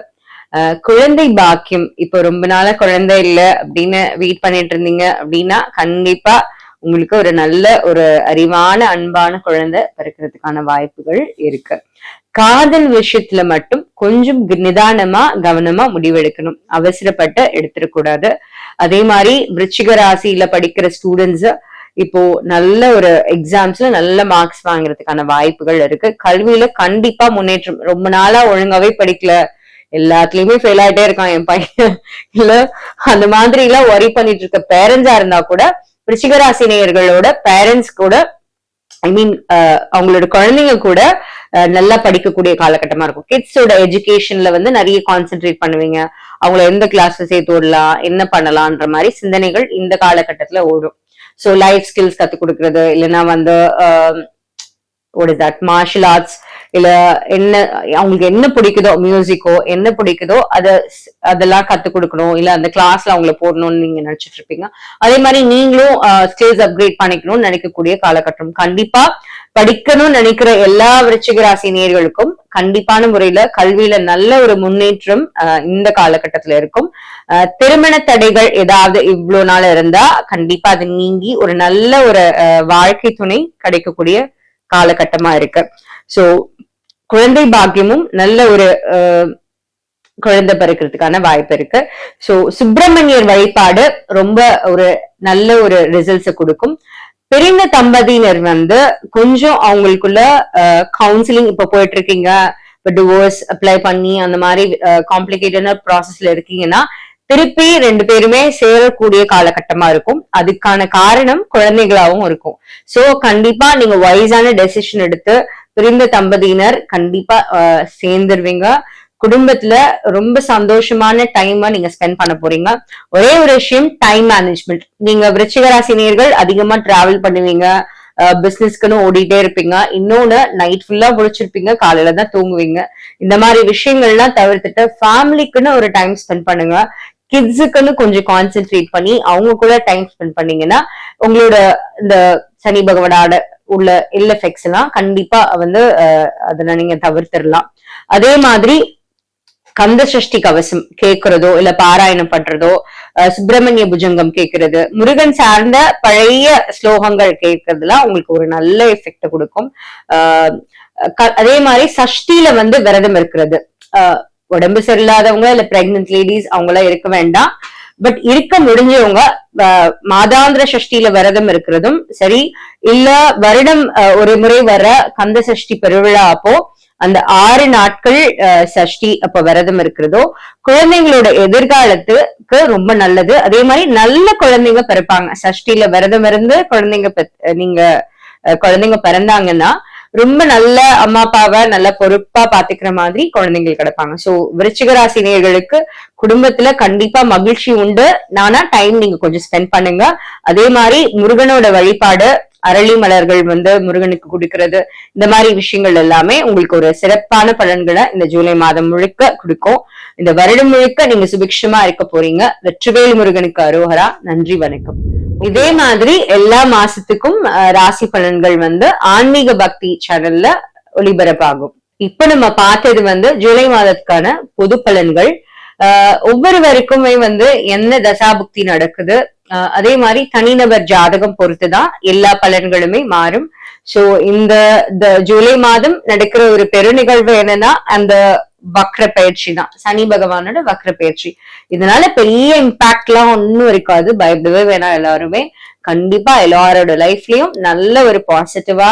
S1: குழந்தை பாக்கியம், இப்போ ரொம்ப நாளா குழந்தை இல்ல அப்படின்னு வெயிட் பண்ணிட்டு இருந்தீங்க அப்படின்னா கண்டிப்பா உங்களுக்கு ஒரு நல்ல ஒரு அறிவான அன்பான குழந்தை பிறக்கிறதுக்கான வாய்ப்புகள் இருக்கு. காதல் விஷயத்துல மட்டும் கொஞ்சம் நிதானமா கவனமா முடிவெடுக்கணும், அவசரப்பட்டு எடுத்துடக்கூடாது. அதே மாதிரி விருச்சிக ராசியில படிக்கிற ஸ்டூடெண்ட்ஸ் இப்போ நல்ல ஒரு எக்ஸாம்ஸ்ல நல்ல மார்க்ஸ் வாங்குறதுக்கான வாய்ப்புகள் இருக்கு. கல்வியில கண்டிப்பா முன்னேற்றம். ரொம்ப நாளா ஒழுங்காவே படிக்கல, எல்லாத்துலயுமே ஃபெயில் ஆயிட்டே இருக்கான் என் பையன், இல்ல அந்த மாதிரி எல்லாம் ஒரி பண்ணிட்டு இருக்க பேரண்ட்ஸா இருந்தா கூட விருச்சிகராசினியர்களோட பேரண்ட்ஸ் கூட அவங்களோட குழந்தைங்க கூட நல்லா படிக்கக்கூடிய காலகட்டமா இருக்கும். கிட்ஸோட எஜுகேஷன்ல நிறைய கான்சென்ட்ரேட் பண்ணுவீங்க. அவங்கள எந்த கிளாஸ்ல சேர்த்து விடலாம், என்ன பண்ணலாம்ன்ற மாதிரி சிந்தனைகள் இந்த காலகட்டத்துல ஓடும். சோ லைஃப் ஸ்கில்ஸ் கத்து கொடுக்கறது, இல்லைன்னா மார்ஷல் ஆர்ட்ஸ், இல்ல என்ன அவங்களுக்கு என்ன பிடிக்குதோ, மியூசிக்கோ என்ன பிடிக்குதோ அதெல்லாம் கத்து கொடுக்கணும், இல்ல அந்த கிளாஸ்ல அவங்கள போடணும்னு நீங்க நினைச்சிட்டு இருப்பீங்க. அதே மாதிரி நீங்களும் ஸ்கில்ஸ் அப்கிரேட் பண்ணிக்கணும்னு நினைக்கக்கூடிய காலகட்டம். கண்டிப்பா படிக்கணும்னு நினைக்கிற எல்லா விருச்சிக ராசி நேயர்களுக்கும் கண்டிப்பான முறையில கல்வியில நல்ல ஒரு முன்னேற்றம் இந்த காலகட்டத்துல இருக்கும். திருமண தடைகள் ஏதாவது இவ்வளவு நாள் இருந்தா கண்டிப்பா அது நீங்கி ஒரு நல்ல ஒரு வாழ்க்கை துணை கிடைக்கக்கூடிய காலகட்டமா இருக்கு. சோ குழந்தை பாக்கியமும் நல்ல ஒரு குழந்தை பிறக்கிறதுக்கான வாய்ப்பு இருக்கு. சோ சுப்பிரமணியர் வழிபாடு ரொம்ப ஒரு நல்ல ஒரு ரிசல்ட்ஸ் கொடுக்கும். பிரிந்த தம்பதியினர் கொஞ்சம் அவங்களுக்குள்ள கவுன்சிலிங் இப்ப போயிட்டு இருக்கீங்க, இப்ப டிவோர்ஸ் அப்ளை பண்ணி அந்த மாதிரி காம்ப்ளிகேட்டடான ப்ராசஸ்ல இருக்கீங்கன்னா திருப்பி 2 பேருமே சேரக்கூடிய காலகட்டமா இருக்கும். அதுக்கான காரணம் குழந்தைகளாவும் இருக்கும். சோ கண்டிப்பா நீங்க வைஸான டெசிஷன் எடுத்து பிரிந்த தம்பதியினர் கண்டிப்பா சேர்ந்துருவீங்க. குடும்பத்துல ரொம்ப சந்தோஷமான டைமா நீங்க ஸ்பெண்ட் பண்ண போறீங்க. ஒரே ஒரு விஷயம், டைம் மேனேஜ்மெண்ட். நீங்க விருச்சிக ராசினியர்கள் அதிகமா டிராவல் பண்ணுவீங்க, பிசினஸ்க்குன்னு ஓடிட்டே இருப்பீங்க. இன்னொன்னு நைட் ஃபுல்லா முடிச்சிருப்பீங்க, காலையில தான் தூங்குவீங்க. இந்த மாதிரி விஷயங்கள்லாம் தவிர்த்துட்டு ஃபேமிலிக்குன்னு ஒரு டைம் ஸ்பெண்ட் பண்ணுங்க. கிட்ஸுக்குன்னு கொஞ்சம் கான்சென்ட்ரேட் பண்ணி அவங்க கூட டைம் ஸ்பெண்ட் பண்ணீங்கன்னா உங்களோட இந்த சனி பகவானோட உள்ள இல் எஃபெக்ட்ஸ் எல்லாம் கண்டிப்பா அதெல்லாம் நீங்க தவிர்த்திடலாம். அதே மாதிரி கந்த சஷ்டி கவசம் கேட்கறதோ, இல்ல பாராயணம் பண்றதோ, சுப்பிரமணிய புஜங்கம் கேட்கறது, முருகன் சார்ந்த பழைய ஸ்லோகங்கள் கேட்கறதுலாம் உங்களுக்கு ஒரு நல்ல எஃபெக்ட் கொடுக்கும். அதே மாதிரி சஷ்டியில விரதம் இருக்கிறது, உடம்பு சரியில்லாதவங்க இல்ல பிரெக்னன்ட் லேடிஸ் அவங்க எல்லாம் இருக்க வேண்டாம். பட் இருக்க முடிஞ்சவங்க மாதாந்திர சஷ்டியில விரதம் இருக்கிறதும் சரி, இல்ல வருடம் ஒரு முறை வர கந்த சஷ்டி பெருவிழா அப்போ அந்த 6 நாட்கள் சஷ்டி அப்ப விரதம் இருக்கிறதோ குழந்தைங்களோட எதிர்காலத்துக்கு ரொம்ப நல்லது. அதே மாதிரி நல்ல குழந்தைங்க பிறப்பாங்க. சஷ்டியில விரதம் இருந்து குழந்தைங்க பிறந்தாங்கன்னா ரொம்ப நல்ல அம்மா அப்பாவை நல்ல பொறுப்பா பாத்துக்கிற மாதிரி குழந்தைகள் கிடைப்பாங்க. சோ விருச்சிக ராசி நேயர்களுக்கு குடும்பத்துல கண்டிப்பா மகிழ்ச்சி உண்டு. நானா டைம் நீங்க கொஞ்சம் ஸ்பெண்ட் பண்ணுங்க. அதே மாதிரி முருகனோட வழிபாடு, அரளி மலர்கள் முருகனுக்கு கொடுக்கிறது, இந்த மாதிரி விஷயங்கள் எல்லாமே உங்களுக்கு ஒரு சிறப்பான பலன்களை இந்த ஜூலை மாதம் முழுக்க கொடுக்கும். இந்த வருடம் முழுக்க நீங்க சுபிக்ஷமா இருக்க போறீங்க. வெற்றிவேல் முருகனுக்கு அரோகரா. நன்றி, வணக்கம். இதே மாதிரி எல்லா மாசத்துக்கும் ராசி பலன்கள் ஆன்மீக பக்தி சேனல்ல ஒளிபரப்பாகும். இப்ப நம்ம பார்த்தது ஜூலை மாதத்துக்கான பொது பலன்கள். ஒவ்வொருவருக்குமே என்ன தசாபுக்தி நடக்குது, அதே மாதிரி தனிநபர் ஜாதகம் பொறுத்துதான் எல்லா பலன்களுமே மாறும். சோ இந்த ஜூலை மாதம் நடக்கிற ஒரு பெரு நிகழ்வு என்னன்னா அந்த வக்ர பயிற்சி தான், சனி பகவானோட வக்ர பயிற்சி. இதனால பெரிய இம்பாக்ட் எல்லாம் ஒன்னும் இருக்காது, பயப்படவே வேணாம். எல்லாருமே கண்டிப்பா எல்லாரோட லைஃப்லயும் நல்ல ஒரு பாசிட்டிவா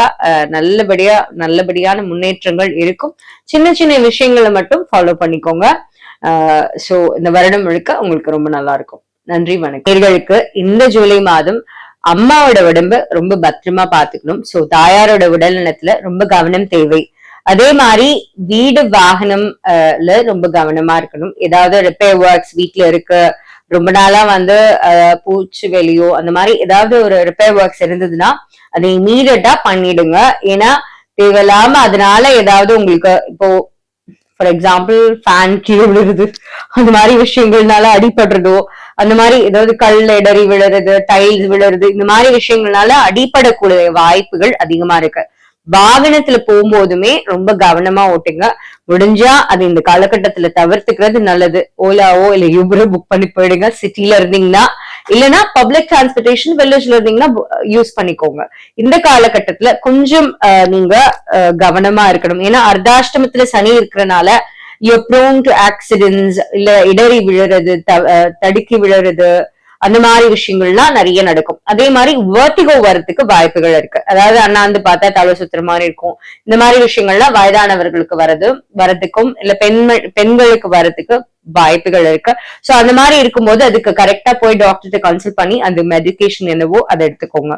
S1: நல்லபடியான முன்னேற்றங்கள் இருக்கும். சின்ன சின்ன விஷயங்களை மட்டும் ஃபாலோ பண்ணிக்கோங்க. சோ இந்த வருடம் முழுக்க உங்களுக்கு ரொம்ப நல்லா இருக்கும். நன்றி, வணக்கம். நேயர்களுக்கு இந்த ஜூலை மாதம் அம்மாவோட உடம்ப ரொம்ப பத்திரமா பாத்துக்கணும். சோ தாயாரோட உடல் நலத்துல ரொம்ப கவனம் தேவை. அதே மாதிரி வீடு வாகனம்ல ரொம்ப கவனமா இருக்கணும். ஏதாவது ரிப்பேர் ஒர்க்ஸ் வீட்டுல இருக்கு, ரொம்ப நாளா வந்து பூச்சி வெளியோ அந்த மாதிரி ஏதாவது ஒரு ரிப்பேர் ஒர்க்ஸ் இருந்ததுன்னா அதை இமீடியட்டா பண்ணிடுங்க. ஏன்னா தேவையில்லாம அதனால ஏதாவது உங்களுக்கு இப்போ ஃபார் எக்ஸாம்பிள் ஃபேன் கீழே விழுறது, அந்த மாதிரி விஷயங்கள்னால அடிபடுறதோ, அந்த மாதிரி ஏதாவது கல் இடறி விழுறது, டைல்ஸ் விழுறது, இந்த மாதிரி விஷயங்கள்னால அடிபடக்கூடிய வாய்ப்புகள் அதிகமா இருக்கு. வாகனத்துல போகும்போதுமே ரொம்ப கவனமா ஓட்டுங்க. முடிஞ்சா அது இந்த காலகட்டத்துல தவிர்த்துக்கிறது நல்லது. ஓலாவோ இல்ல யூபரோ புக் பண்ணி போயிடுங்க சிட்டில இருந்தீங்கன்னா. இல்லைன்னா பப்ளிக் டிரான்ஸ்போர்டேஷன் வில்லேஜ்ல இருந்தீங்கன்னா யூஸ் பண்ணிக்கோங்க. இந்த காலகட்டத்துல கொஞ்சம் நீங்க கவனமா இருக்கணும். ஏன்னா அர்த்தாஷ்டமத்துல சனி இருக்கிறனால you're prone to accidents, இல்ல இடறி விழுறது, தடுக்கி விழுறது, அந்த மாதிரி விஷயங்கள்லாம் நிறைய நடக்கும். அதே மாதிரி வெர்டிகோ வரதுக்கு வாய்ப்புகள் இருக்கு. அதாவது அண்ணாந்து பார்த்தா தலை சுத்துற மாதிரி இருக்கும். இந்த மாதிரி விஷயங்கள்லாம் வயதானவர்களுக்கு வரதுக்கும் இல்ல பெண்களுக்கு வரதுக்கு வாய்ப்புகள் இருக்கு. சோ அந்த மாதிரி இருக்கும்போது அதுக்கு கரெக்டா போய் டாக்டர்கிட்ட கன்சல்ட் பண்ணி அந்த மெடிகேஷன் என்னவோ அதை எடுத்துக்கோங்க.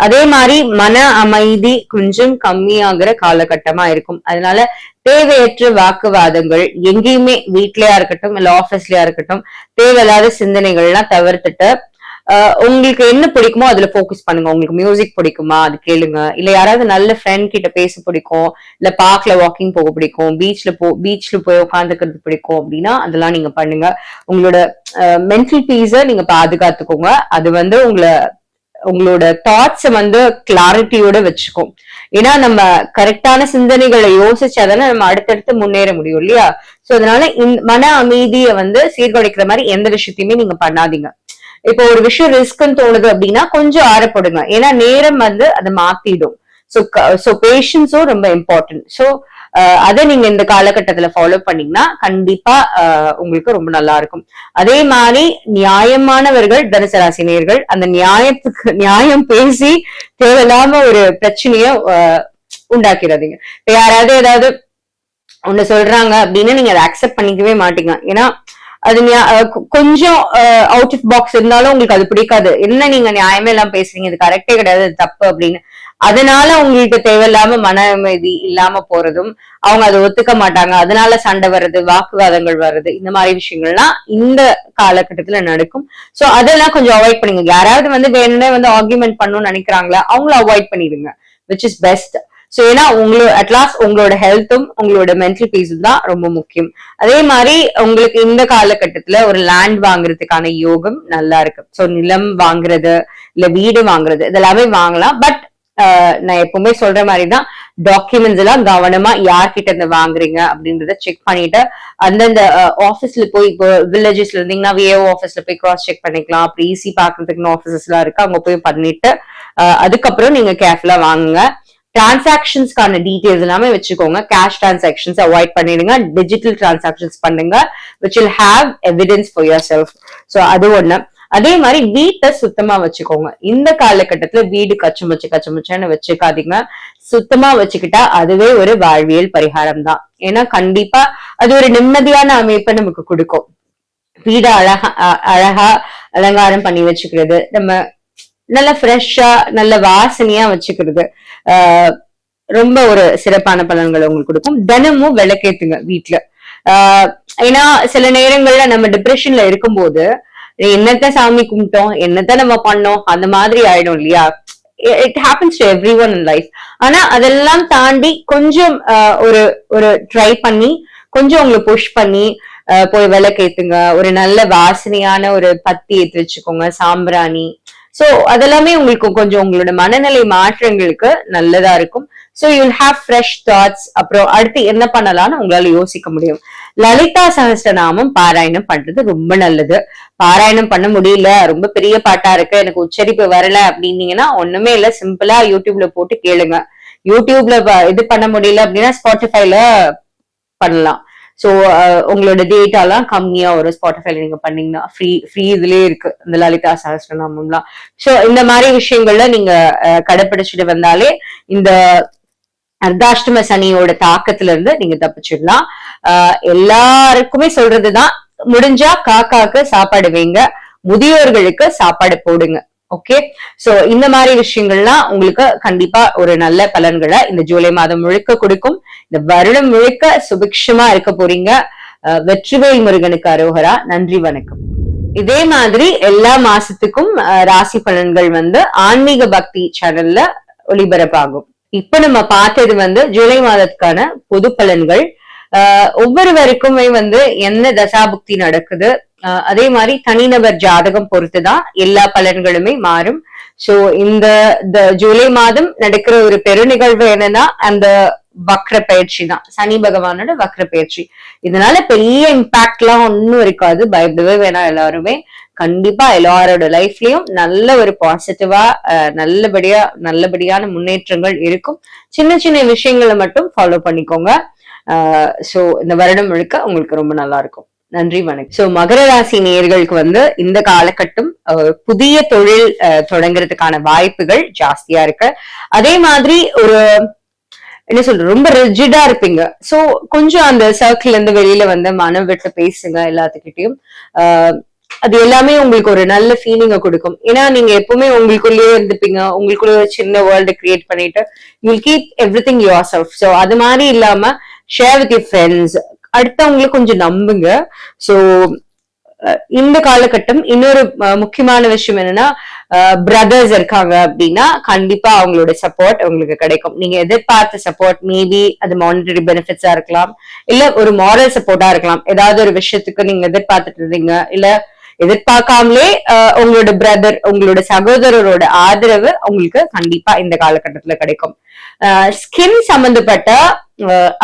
S1: அதே மாதிரி மன அமைதி கொஞ்சம் கம்மியாகிற காலகட்டமா இருக்கும். அதனால தேவையற்ற வாக்குவாதங்கள் எங்கேயுமே வீட்லயா இருக்கட்டும் இல்ல ஆபீஸ்லயா இருக்கட்டும் தேவையில்லாத சிந்தனைகள்லாம் தவிர்த்துட்டு உங்களுக்கு என்ன பிடிக்குமோ அதுல போக்கஸ் பண்ணுங்க. உங்களுக்கு மியூசிக் பிடிக்குமா அது கேளுங்க. இல்ல யாராவது நல்ல ஃப்ரெண்ட் கிட்ட பேச பிடிக்கும், இல்ல பார்க்ல வாக்கிங் போக பிடிக்கும், பீச்ல போய் உட்காந்துக்கிறது பிடிக்கும் அப்படின்னா அதெல்லாம் நீங்க பண்ணுங்க. உங்களோட மென்டல் பீஸ நீங்க பாதுகாத்துக்கோங்க. அது வந்து உங்களோட தாட்ஸ வந்து கிளாரிட்டியோட வச்சுக்கும். ஏன்னா நம்ம கரெக்டான சிந்தனைகளை யோசிச்சாதானே நம்ம அடுத்தடுத்து முன்னேற முடியும் இல்லையா? சோ அதனால மன அமைதியை வந்து சீர்குலைக்கிற மாதிரி எந்த விஷயத்தையுமே நீங்க பண்ணாதீங்க. இப்போ ஒரு விஷயம் ரிஸ்க்னு தோணுது அப்படின்னா கொஞ்சம் ஆறப்படுங்க. ஏன்னா நேரம் வந்து அதை மாத்திடும். சோ பேஷன்ஸும் ரொம்ப இம்பார்ட்டன்ட். சோ அதை நீங்க இந்த காலகட்டத்துல ஃபாலோ பண்ணீங்கன்னா கண்டிப்பா உங்களுக்கு ரொம்ப நல்லா இருக்கும். அதே மாதிரி நியாயமானவர்கள் தனுசு ராசினியர்கள் அந்த நியாயம் பேசி தேவையில்லாம ஒரு பிரச்சனைய உண்டாக்கிறாதீங்க. இப்ப யாராவது ஏதாவது ஒண்ணு சொல்றாங்க அப்படின்னு நீங்க அதை அக்செப்ட் பண்ணிக்கவே மாட்டீங்க. ஏன்னா அது கொஞ்சம் அவுட் ஆஃப் பாக்ஸ் இருந்தாலும் உங்களுக்கு அது பிடிக்காது. என்ன நீங்க நியாயமே எல்லாம் பேசுறீங்க, இது கரெக்டே கிடையாது, தப்பு அப்படின்னு. அதனால உங்களுக்கு தேவையில்லாம மன அமைதி இல்லாம போறதும், அவங்க அதை ஒத்துக்க மாட்டாங்க, அதனால சண்டை வர்றது, வாக்குவாதங்கள் வர்றது, இந்த மாதிரி விஷயங்கள்லாம் இந்த காலகட்டத்துல நடக்கும். சோ அதெல்லாம் கொஞ்சம் அவாய்ட் பண்ணுங்க. யாராவது வந்து வேணும்னே வந்து ஆர்குமெண்ட் பண்ணணும்னு நினைக்கிறாங்களா அவங்கள அவாய்ட் பண்ணிடுங்க, விச் இஸ் பெஸ்ட். சோ ஏன்னா அட்லாஸ்ட் உங்களோட ஹெல்த்தும் உங்களோட மென்டல் பீஸும் தான் ரொம்ப முக்கியம். அதே மாதிரி உங்களுக்கு இந்த காலகட்டத்துல ஒரு லேண்ட் வாங்குறதுக்கான யோகம் நல்லா இருக்கு. சோ நிலம் வாங்குறது இல்ல வீடு வாங்குறது இதெல்லாமே வாங்கலாம். பட் நான் எப்பவுமே சொல்ற மாதிரிதான் டாக்குமெண்ட்ஸ் எல்லாம் கவனமா யார்கிட்ட இருந்து வாங்குறீங்க அப்படின்றத செக் பண்ணிட்டு அந்தந்த ஆபீஸ்ல போய் இப்போ வில்லேஜஸ்ல இருந்தீங்கன்னா விஏஓ ஆபீஸ்ல போய் கிராஸ் செக் பண்ணிக்கலாம். அப்படி ஈஸி பாக்குறதுக்குன்னு ஆபீசஸ் எல்லாம் இருக்கு, அங்க போய் பண்ணிட்டு அதுக்கப்புறம் நீங்க கேர்ஃபுல்லா வாங்குங்க. டிரான்சாக்ஷன்ஸ்க்கான டீடைல்ஸ் எல்லாமே வச்சுக்கோங்க. கேஷ் டிரான்சாக்ஷன்ஸ் அவாய்ட் பண்ணிடுங்க. டிஜிட்டல் டிரான்சாக்ஷன்ஸ் பண்ணுங்க, which will have evidence for yourself. So அது ஒண்ணு. அதே மாதிரி வீட்டை சுத்தமா வச்சுக்கோங்க. இந்த காலகட்டத்துல வீடு கச்சமுச்சுன்னு வச்சுக்காதீங்க. சுத்தமா வச்சுக்கிட்டா அதுவே ஒரு வாழ்வியல் பரிகாரம் தான். ஏன்னா கண்டிப்பா அது ஒரு நிம்மதியான அமைப்பை நமக்கு கொடுக்கும். வீடை அழகா அலங்காரம் பண்ணி வச்சுக்கிறது, நம்ம நல்ல ஃப்ரெஷ்ஷா நல்ல வாசனையா வச்சுக்கிறது ரொம்ப ஒரு சிறப்பான பலன்களை உங்களுக்கு கொடுக்கும். தினமும் விளக்கேத்துங்க வீட்டுல. ஏன்னா சில நேரங்கள்ல நம்ம டிப்ரெஷன்ல இருக்கும்போது என்னத்த சாமி கும்பிட்டோம், என்னத்த நம்ம பண்ணோம், அந்த மாதிரி ஆயிடும் இல்லையா? It happens to everyone in life. ஆனா அதெல்லாம் தாண்டி கொஞ்சம் ஒரு ட்ரை பண்ணி கொஞ்சம் உங்களை புஷ் பண்ணி போய் விளக்கேத்துங்க. ஒரு நல்ல வாசனையான ஒரு பத்தி ஏத்து வச்சுக்கோங்க, சாம்பிராணி. சோ அதெல்லாமே உங்களுக்கு கொஞ்சம் உங்களோட மனநிலை மாற்றங்களுக்கு நல்லதா இருக்கும். So you will have fresh thoughts. அப்புறம் அடுத்து என்ன பண்ணலாம்னு உங்களால யோசிக்க முடியும். லலிதா சஹஸ்ரநாமம் பாராயணம் பண்றது ரொம்ப நல்லது. பாராயணம் பண்ண முடியல, ரொம்ப பெரிய பாட்டா இருக்கு, எனக்கு உச்சரிப்பு வரல அப்படின்னீங்கன்னா ஒண்ணுமே இல்ல, சிம்பிளா யூடியூப்ல போட்டு கேளுங்க. யூடியூப்ல இது பண்ண முடியல அப்படின்னா ஸ்பாட்டிஃபைல பண்ணலாம். ஸோ உங்களோட டேட்டாலாம் கம்மியா வரும். ஸ்பாட்டிஃபைல நீங்க பண்ணீங்கன்னா ஃப்ரீ இதுலயே இருக்கு இந்த லலிதா சஹஸ்ரநாமம்லாம். ஸோ இந்த மாதிரி விஷயங்கள்ல நீங்க கடைப்பிடிச்சிட்டு வந்தாலே இந்த அர்த்தாஷ்டம சனியோட தாக்கத்துல இருந்து நீங்க தப்பிச்சிடலாம். எல்லாருக்குமே சொல்றதுதான், முடிஞ்சா காக்காக்கு சாப்பாடு வைங்க, முதியோர்களுக்கு சாப்பாடு போடுங்க. ஓகே, சோ இந்த மாதிரி விஷயங்கள்லாம் உங்களுக்கு கண்டிப்பா ஒரு நல்ல பலன்களை இந்த ஜூலை மாதம் முழுக்க கொடுக்கும். இந்த வருடம் முழுக்க சுபிக்ஷமா இருக்க போறீங்க. வெற்றிவேல் முருகனுக்கு அரோகரா. நன்றி, வணக்கம். இதே மாதிரி எல்லா மாசத்துக்கும் ராசி பலன்கள் ஆன்மீக பக்தி சேனல்ல ஒளிபரப்பாகும். இப்ப நம்ம பார்த்தது ஜூலை மாதத்துக்கான பொது பலன்கள். ஒவ்வொருவருக்குமே என்ன தசாபுக்தி நடக்குது, அதே மாதிரி தனிநபர் ஜாதகம் பொறுத்துதான் எல்லா பலன்களுமே மாறும். சோ இந்த ஜூலை மாதம் நடக்கிற ஒரு பெரு நிகழ்வு என்னன்னா அந்த வக்ர பயிற்சி தான், சனி பகவானோட வக்ர பயிற்சி. இதனால பெரிய இம்பாக்ட் எல்லாம் ஒன்னும் இருக்காது, பயப்படவே வேணாம். எல்லாருமே கண்டிப்பா எல்லாரோட லைஃப்லயும் நல்ல ஒரு பாசிட்டிவா நல்லபடியான முன்னேற்றங்கள் இருக்கும். சின்ன சின்ன விஷயங்களை மட்டும் ஃபாலோ பண்ணிக்கோங்க. சோ இந்த வருடம் முழுக்க உங்களுக்கு ரொம்ப நல்லா இருக்கும். நன்றி, வணக்கம். சோ மகர ராசி நேயர்களுக்கு இந்த காலகட்டம் புதிய தொழில் தொடங்குறதுக்கான வாய்ப்புகள் ஜாஸ்தியா இருக்கு. அதே மாதிரி ஒரு என்ன சொல்ற, ரொம்ப ரிஜிடா இருப்பீங்க. சோ கொஞ்சம் அந்த சர்க்கிள் இருந்து வெளியில மனம் விட்டு பேசுங்க எல்லாத்துக்கிட்டையும். அது எல்லாமே உங்களுக்கு ஒரு நல்ல ஃபீலிங்க கொடுக்கும். ஏன்னா நீங்க எப்பவுமே உங்களுக்குள்ளேயே இருந்துப்பீங்க, உங்களுக்குள்ள ஒரு சின்ன வேர்ல்டு கிரியேட் பண்ணிட்டு you will keep everything your self. So அது மாதிரி இல்லாம ஷேர் வித் யுவர் ஃப்ரெண்ட்ஸ், அடுத்தவங்களை கொஞ்சம் நம்புங்க. சோ இந்த காலகட்டம் இன்னொரு முக்கியமான விஷயம் என்னன்னா, பிரதர்ஸ் இருக்காங்க அப்படின்னா கண்டிப்பா அவங்களோட சப்போர்ட் உங்களுக்கு கிடைக்கும். நீங்க எதிர்பார்த்த சப்போர்ட், மேபி அது மானிட்டரி பெனிஃபிட்ஸா இருக்கலாம், இல்ல ஒரு மாரல் சப்போர்ட்டா இருக்கலாம். ஏதாவது ஒரு விஷயத்துக்கு நீங்க எதிர்பார்த்துட்டு இருந்தீங்க, இல்ல எதிர்பார்க்காமலே உங்களோட பிரதர், உங்களோட சகோதரரோட ஆதரவு உங்களுக்கு கண்டிப்பா இந்த காலகட்டத்துல கிடைக்கும். ஸ்கின் சம்பந்தப்பட்ட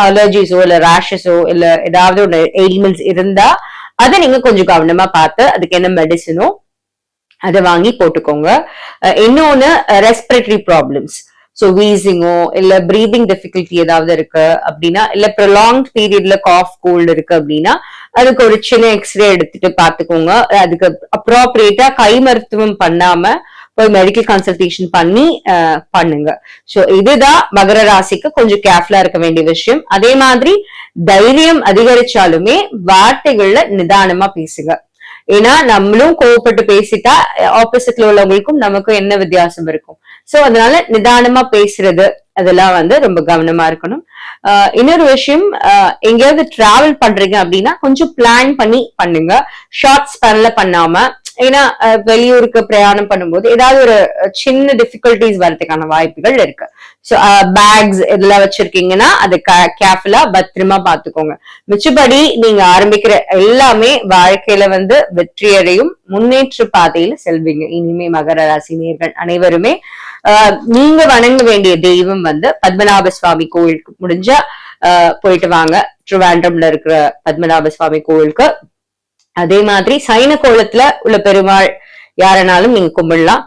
S1: அலர்ஜிஸோ இல்ல ரேஷஸோ இல்ல ஏதாவது ஒரு எலிமெண்ட்ஸ் இருந்தா அதை நீங்க கொஞ்சம் கவனமா பார்த்து அதுக்கு என்ன மெடிசனோ அதை வாங்கி போட்டுக்கோங்க. இன்னொன்னு ரெஸ்பிரேட்டரி ப்ராப்ளம்ஸ், ஸோ வீசிங்கோ இல்ல பிரீதிங் டிஃபிகல்டி ஏதாவது இருக்கு அப்படின்னா, இல்ல ப்ரொலாங்ட் பீரியட்ல காஃப் கோல்டு இருக்கு அப்படின்னா அதுக்கு ஒரு சின்ன எக்ஸ்ரே எடுத்துட்டு பாத்துக்கோங்க. அதுக்கு அப்ராப்ரியேட்டா கை மருத்துவம் பண்ணாம போய் மெடிக்கல் கன்சல்டேஷன் பண்ணி பண்ணுங்க. சோ இதுதான் மகர ராசிக்கு கொஞ்சம் கேர்ஃபுல்லா இருக்க வேண்டிய விஷயம். அதே மாதிரி தைரியம் அதிகரிச்சாலுமே வார்த்தைகள்ல நிதானமா பேசுங்க. ஏன்னா நம்மளும் கோவப்பட்டு பேசிட்டா ஆப்போசிட்ல உள்ளவங்களுக்கும் நமக்கும் என்ன வித்தியாசம் இருக்கும். சோ அதனால நிதானமா பேசுறது அதெல்லாம் ரொம்ப கவனமா இருக்கணும். இன்னொரு விஷயம், எங்கேயாவது டிராவல் பண்றீங்க அப்படின்னா கொஞ்சம் பிளான் பண்ணி பண்ணுங்க, ஷார்ட் ஸ்பேன்ல பண்ணாம. ஏன்னா வெளியூருக்கு பிரயாணம் பண்ணும்போது ஏதாவது ஒரு சின்ன டிஃபிகல்டிஸ் வர்றதுக்கான வாய்ப்புகள் இருக்கு. ஸோ பேக்ஸ் இதெல்லாம் வச்சிருக்கீங்கன்னா அது கேர்ஃபுல்லா பத்திரமா பாத்துக்கோங்க. மிச்சபடி நீங்க ஆரம்பிக்கிற எல்லாமே வாழ்க்கையில வெற்றியடையும், முன்னேற்ற பாதையில செல்வீங்க. இனிமே மகர ராசி நேயர்கள் அனைவருமே நீங்க வணங்க வேண்டிய தெய்வம் பத்மநாப சுவாமி கோயிலுக்கு முடிஞ்சா போயிட்டு வாங்க. ட்ரிவாண்ட்ரம்ல இருக்கிற பத்மநாப சுவாமி கோயிலுக்கு. அதே மாதிரி சைன கோலத்துல உள்ள பெருமாள் யாரனாலும் நீங்க கும்பிடலாம்.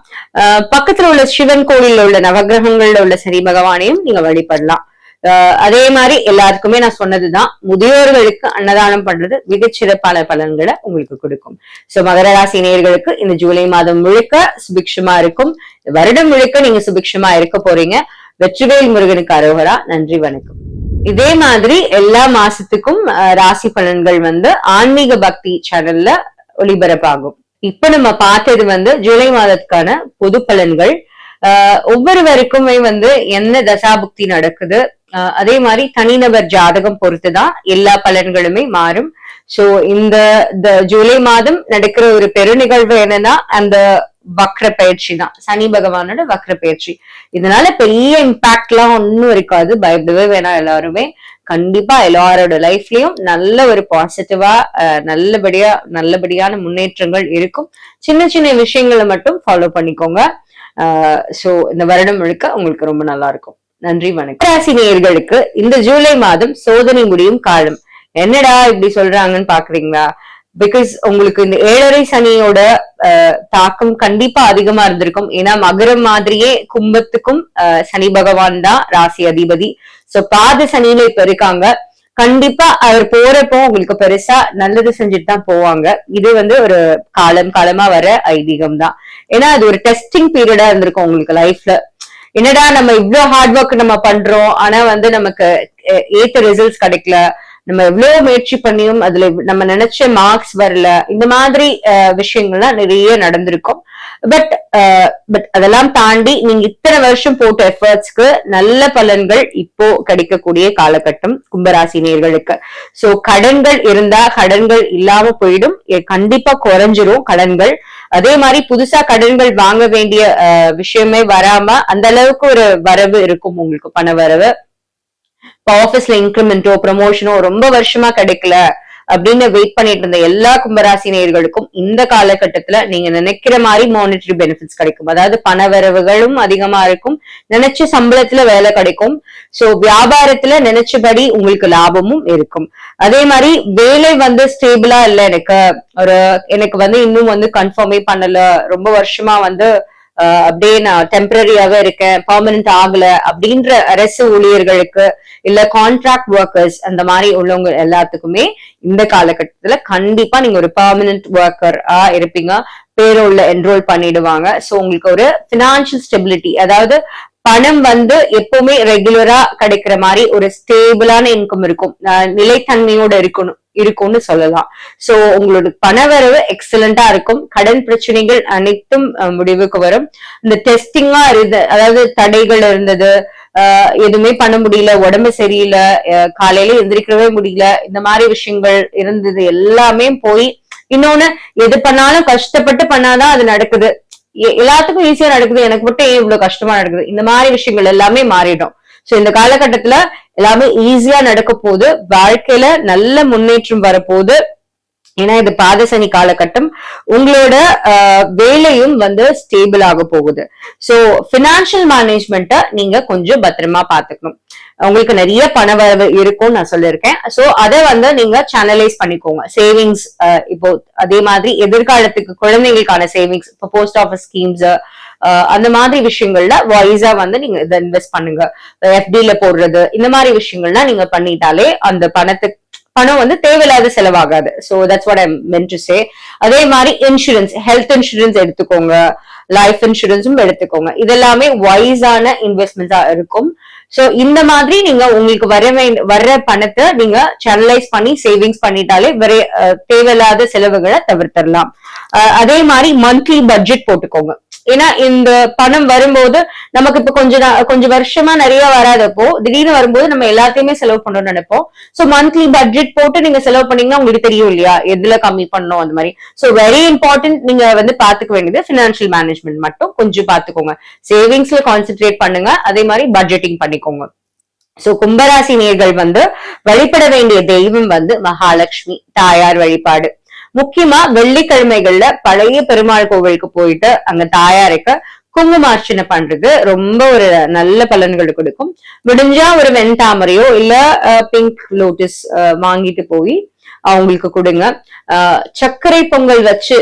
S1: பக்கத்துல உள்ள சிவன் கோயில்ல உள்ள நவகிரகங்கள்ல உள்ள சனி பகவானையும் நீங்க வழிபடலாம். அதே மாதிரி எல்லாருக்குமே நான் சொன்னதுதான், முதியோர்களுக்கு அன்னதானம் பண்றது மிகச்சிறப்பான பலன்களை உங்களுக்கு கொடுக்கும். சோ மகர ராசி நேயர்களுக்கு இந்த ஜூலை மாதம் முழுக்க சுபிக்ஷமா இருக்கும். வருடம் முழுக்க நீங்க சுபிக்ஷமா இருக்க போறீங்க. வெற்றிவேல் முருகனுக்கு அரோகரா. நன்றி, வணக்கம். இதே மாதிரி எல்லா மாசத்துக்கும் ராசி பலன்கள் ஆன்மீக பக்தி சேனல்ல ஒளிபரப்பாகும். இப்ப நம்ம பார்த்தது ஜூலை மாதத்துக்கான பொது பலன்கள். ஒவ்வொருவருக்குமே என்ன தசாபுக்தி நடக்குது, அதே மாதிரி தனிநபர் ஜாதகம் பொறுத்துதான் எல்லா பலன்களுமே மாறும். சோ இந்த ஜூலை மாதம் நடக்கிற ஒரு பெரு நிகழ்வு என்னன்னா அந்த வக்ர பயிற்சி தான், சனி பகவானோட வக்ர பயிற்சி. இதனால பெரிய இம்பாக்ட் எல்லாம் ஒன்னும் இருக்காது, பயப்படவே வேணாம். எல்லாருமே கண்டிப்பா எல்லாரோட லைஃப்லயும் நல்ல ஒரு பாசிட்டிவா நல்லபடியான முன்னேற்றங்கள் இருக்கும். சின்ன சின்ன விஷயங்களை மட்டும் ஃபாலோ பண்ணிக்கோங்க. சோ இந்த வருடம் முழுக்க உங்களுக்கு ரொம்ப நல்லா இருக்கும். நன்றி, வணக்கம். ராசி நேயர்களுக்கு இந்த ஜூலை மாதம் சோதனை முடியும் காலம். என்னடா இப்படி சொல்றாங்கன்னு பாக்குறீங்களா? பிகாஸ் உங்களுக்கு இந்த 7.5 சனியோட தாக்கம் கண்டிப்பா அதிகமா இருந்திருக்கும். ஏன்னா மகரம் மாதிரியே கும்பத்துக்கும் சனி பகவான் தான் ராசி அதிபதி. சோ பாத சனியில இப்ப இருக்காங்க. கண்டிப்பா அவர் போறப்போ உங்களுக்கு பெருசா நல்லது செஞ்சுட்டு தான் போவாங்க. இது வந்து ஒரு காலமா வர ஐதீகம் தான். ஏன்னா அது ஒரு டெஸ்டிங் பீரியடா இருந்திருக்கும் உங்களுக்கு லைஃப்ல. என்னடா நம்ம இவ்வளவு ஹார்ட் ஒர்க் நம்ம பண்றோம், ஆனா வந்து நமக்கு ஏத்த ரிசல்ட்ஸ் கிடைக்கல, நம்ம எவ்வளவு முயற்சி பண்ணியும் அதுல நம்ம நினைச்ச மார்க்ஸ் வரல, இந்த மாதிரி விஷயங்கள்லாம் நிறைய நடந்திருக்கும். பட் அதெல்லாம் தாண்டி நீங்க இத்தனை வருஷம் போட்ட எஃபர்ட்ஸ்க்கு நல்ல பலன்கள் இப்போ கிடைக்கக்கூடிய காலகட்டம் கும்பராசி நேயர்களுக்கு. சோ கடன்கள் இருந்தா கடன்கள் இல்லாம போயிடும், கண்டிப்பா குறைஞ்சிரும் கடன்கள். அதே மாதிரி புதுசா கடன்கள் வாங்க வேண்டிய விஷயமே வராம அந்த அளவுக்கு ஒரு வரவு இருக்கும் உங்களுக்கு, பண வரவு. ஆபீஸ்ல இன்கிரிமெண்டோ ப்ரமோஷனோ ரொம்ப வருஷமா கிடைக்கல அப்படின்னு வெயிட் பண்ணிட்டு இருந்த எல்லா கும்பராசி நேயர்களுக்கும் இந்த காலகட்டத்துல நீங்க நினைக்கிற மாதிரி மானிட்டரி பெனிஃபிட்ஸ் கிடைக்கும். அதாவது பண வரவுகளும் அதிகமா இருக்கும், நினைச்ச சம்பளத்துல வேலை கிடைக்கும். சோ வியாபாரத்துல நினைச்சபடி உங்களுக்கு லாபமும் இருக்கும். அதே மாதிரி வேலை வந்து ஸ்டேபிளா இல்ல, எனக்கு வந்து இன்னும் வந்து கன்ஃபார்மே பண்ணல, ரொம்ப வருஷமா வந்து அப்படியே நான் டெம்பரரியாவே இருக்கேன், பெர்மனன்ட் ஆகல அப்படின்ற அரசு ஊழியர்களுக்கு இல்ல கான்ட்ராக்ட் ஒர்க்கர்ஸ் அந்த மாதிரி உள்ளவங்க எல்லாத்துக்குமே இந்த காலகட்டத்துல கண்டிப்பா நீங்க ஒரு பெர்மனன்ட் ஒர்க்கரா இருப்பீங்க. பேரோல்ல என்ரோல் பண்ணிடுவாங்க. சோ உங்களுக்கு ஒரு பினான்சியல் ஸ்டெபிலிட்டி, அதாவது பணம் வந்து எப்பவுமே ரெகுலரா கிடைக்கிற மாதிரி ஒரு ஸ்டேபிளான இன்கம் இருக்கும், நிலைத்தன்மையோட இருக்கும்னு சொல்லலாம். சோ உங்களோட பணவரவு எக்ஸலண்டா இருக்கும். கடன் பிரச்சனைகள் அனைத்தும் முடிவுக்கு வரும். இந்த டெஸ்டிங்கா அதாவது தடைகள் இருந்தது, எதுவுமே பண்ண முடியல, உடம்பு சரியில்லை, காலையில எந்திரிக்கவே முடியல, இந்த மாதிரி விஷயங்கள் இருந்தது எல்லாமே போய், இன்னொன்னு எது பண்ணாலும் கஷ்டப்பட்டு பண்ணாதான் அது நடக்குது, எல்லாத்துக்கும் ஈஸியா நடக்குது, எனக்கு மட்டும் ஏன் இவ்வளவு கஷ்டமா நடக்குது, இந்த மாதிரி விஷயங்கள் எல்லாமே மாறிடும். சோ இந்த காலகட்டத்துல எல்லாமே ஈஸியா நடக்க போகுது, வாழ்க்கையில நல்ல முன்னேற்றம் வரப்போகுது. ஏன்னா இது பாதசனி காலகட்டம், உங்களோட வேலையும் வந்து ஸ்டேபிள் ஆக போகுது. சோ பினான்சியல் மேனேஜ்மெண்ட்டை நீங்க கொஞ்சம் பத்திரமா பாத்துக்கணும். உங்களுக்கு நிறைய பண வரவு இருக்கும்னு நான் சொல்லியிருக்கேன். சோ அதை வந்து நீங்க சேனலைஸ் பண்ணிக்கோங்க. சேவிங்ஸ், இப்போ அதே மாதிரி எதிர்காலத்துக்கு குழந்தைகளுக்கான சேவிங்ஸ், இப்போ போஸ்ட் ஆஃபீஸ் ஸ்கீம்ஸ், அந்த மாதிரி விஷயங்கள்ல வைஸா வந்து நீங்க இதை இன்வெஸ்ட் பண்ணுங்க. எஃப்டில போடுறது, இந்த மாதிரி விஷயங்கள்லாம் நீங்க பண்ணிட்டாலே அந்த பணம் வந்து தேவையில்லாத செலவாகாது. So that's what I meant to say. அதே மாதிரி இன்சூரன்ஸ், ஹெல்த் இன்சூரன்ஸ் எடுத்துக்கோங்க, லைஃப் இன்சூரன்ஸும் எடுத்துக்கோங்க. இதெல்லாமே வைஸான இன்வெஸ்ட்மெண்ட்ஸா இருக்கும். சோ இந்த மாதிரி நீங்க உங்களுக்கு வர்ற பணத்தை நீங்க சேனலைஸ் பண்ணி சேவிங்ஸ் பண்ணிட்டாலே தேவையில்லாத செலவுகளை தவிர்த்திடலாம். அதே மாதிரி மந்த்லி பட்ஜெட் போட்டுக்கோங்க. ஏன்னா இந்த பணம் வரும்போது நமக்கு இப்ப கொஞ்சம் வருஷமா நிறைய வராதப்போ திடீர்னு வரும்போது நம்ம எல்லாத்தையுமே செலவு பண்ணணும்னு நினைப்போம். சோ மந்த்லி பட்ஜெட் போட்டு நீங்க செலவு பண்ணீங்கன்னா உங்களுக்கு தெரியும் இல்லையா எதுல கம்மி பண்ணணும் அந்த மாதிரி. சோ வெரி இம்பார்ட்டன்ட், நீங்க வந்து பாத்துக்க வேண்டியது பினான்சியல் மேனேஜ்மெண்ட் மட்டும் கொஞ்சம் பாத்துக்கோங்க. சேவிங்ஸ்ல கான்சென்ட்ரேட் பண்ணுங்க, அதே மாதிரி பட்ஜெட்டிங் பண்ணிக்கோங்க. சோ கும்பராசி நேயர்கள் வந்து வழிபட வேண்டிய தெய்வம் வந்து மகாலட்சுமி தாயார் வழிபாடு. முக்கியமா வெள்ளிக்கிழமைகள்ல பழைய பெருமாள் கோவிலுக்கு போயிட்டு அங்க தாயாருக்கு குங்குமார்ச்சனை பண்றது ரொம்ப ஒரு நல்ல பலன்கள் கொடுக்கும். முடிஞ்சா ஒரு வெண்தாமரையோ இல்ல பிங்க் லோட்டஸ் வாங்கிட்டு போய் அவங்களுக்கு கொடுங்க. சர்க்கரை பொங்கல் வச்சு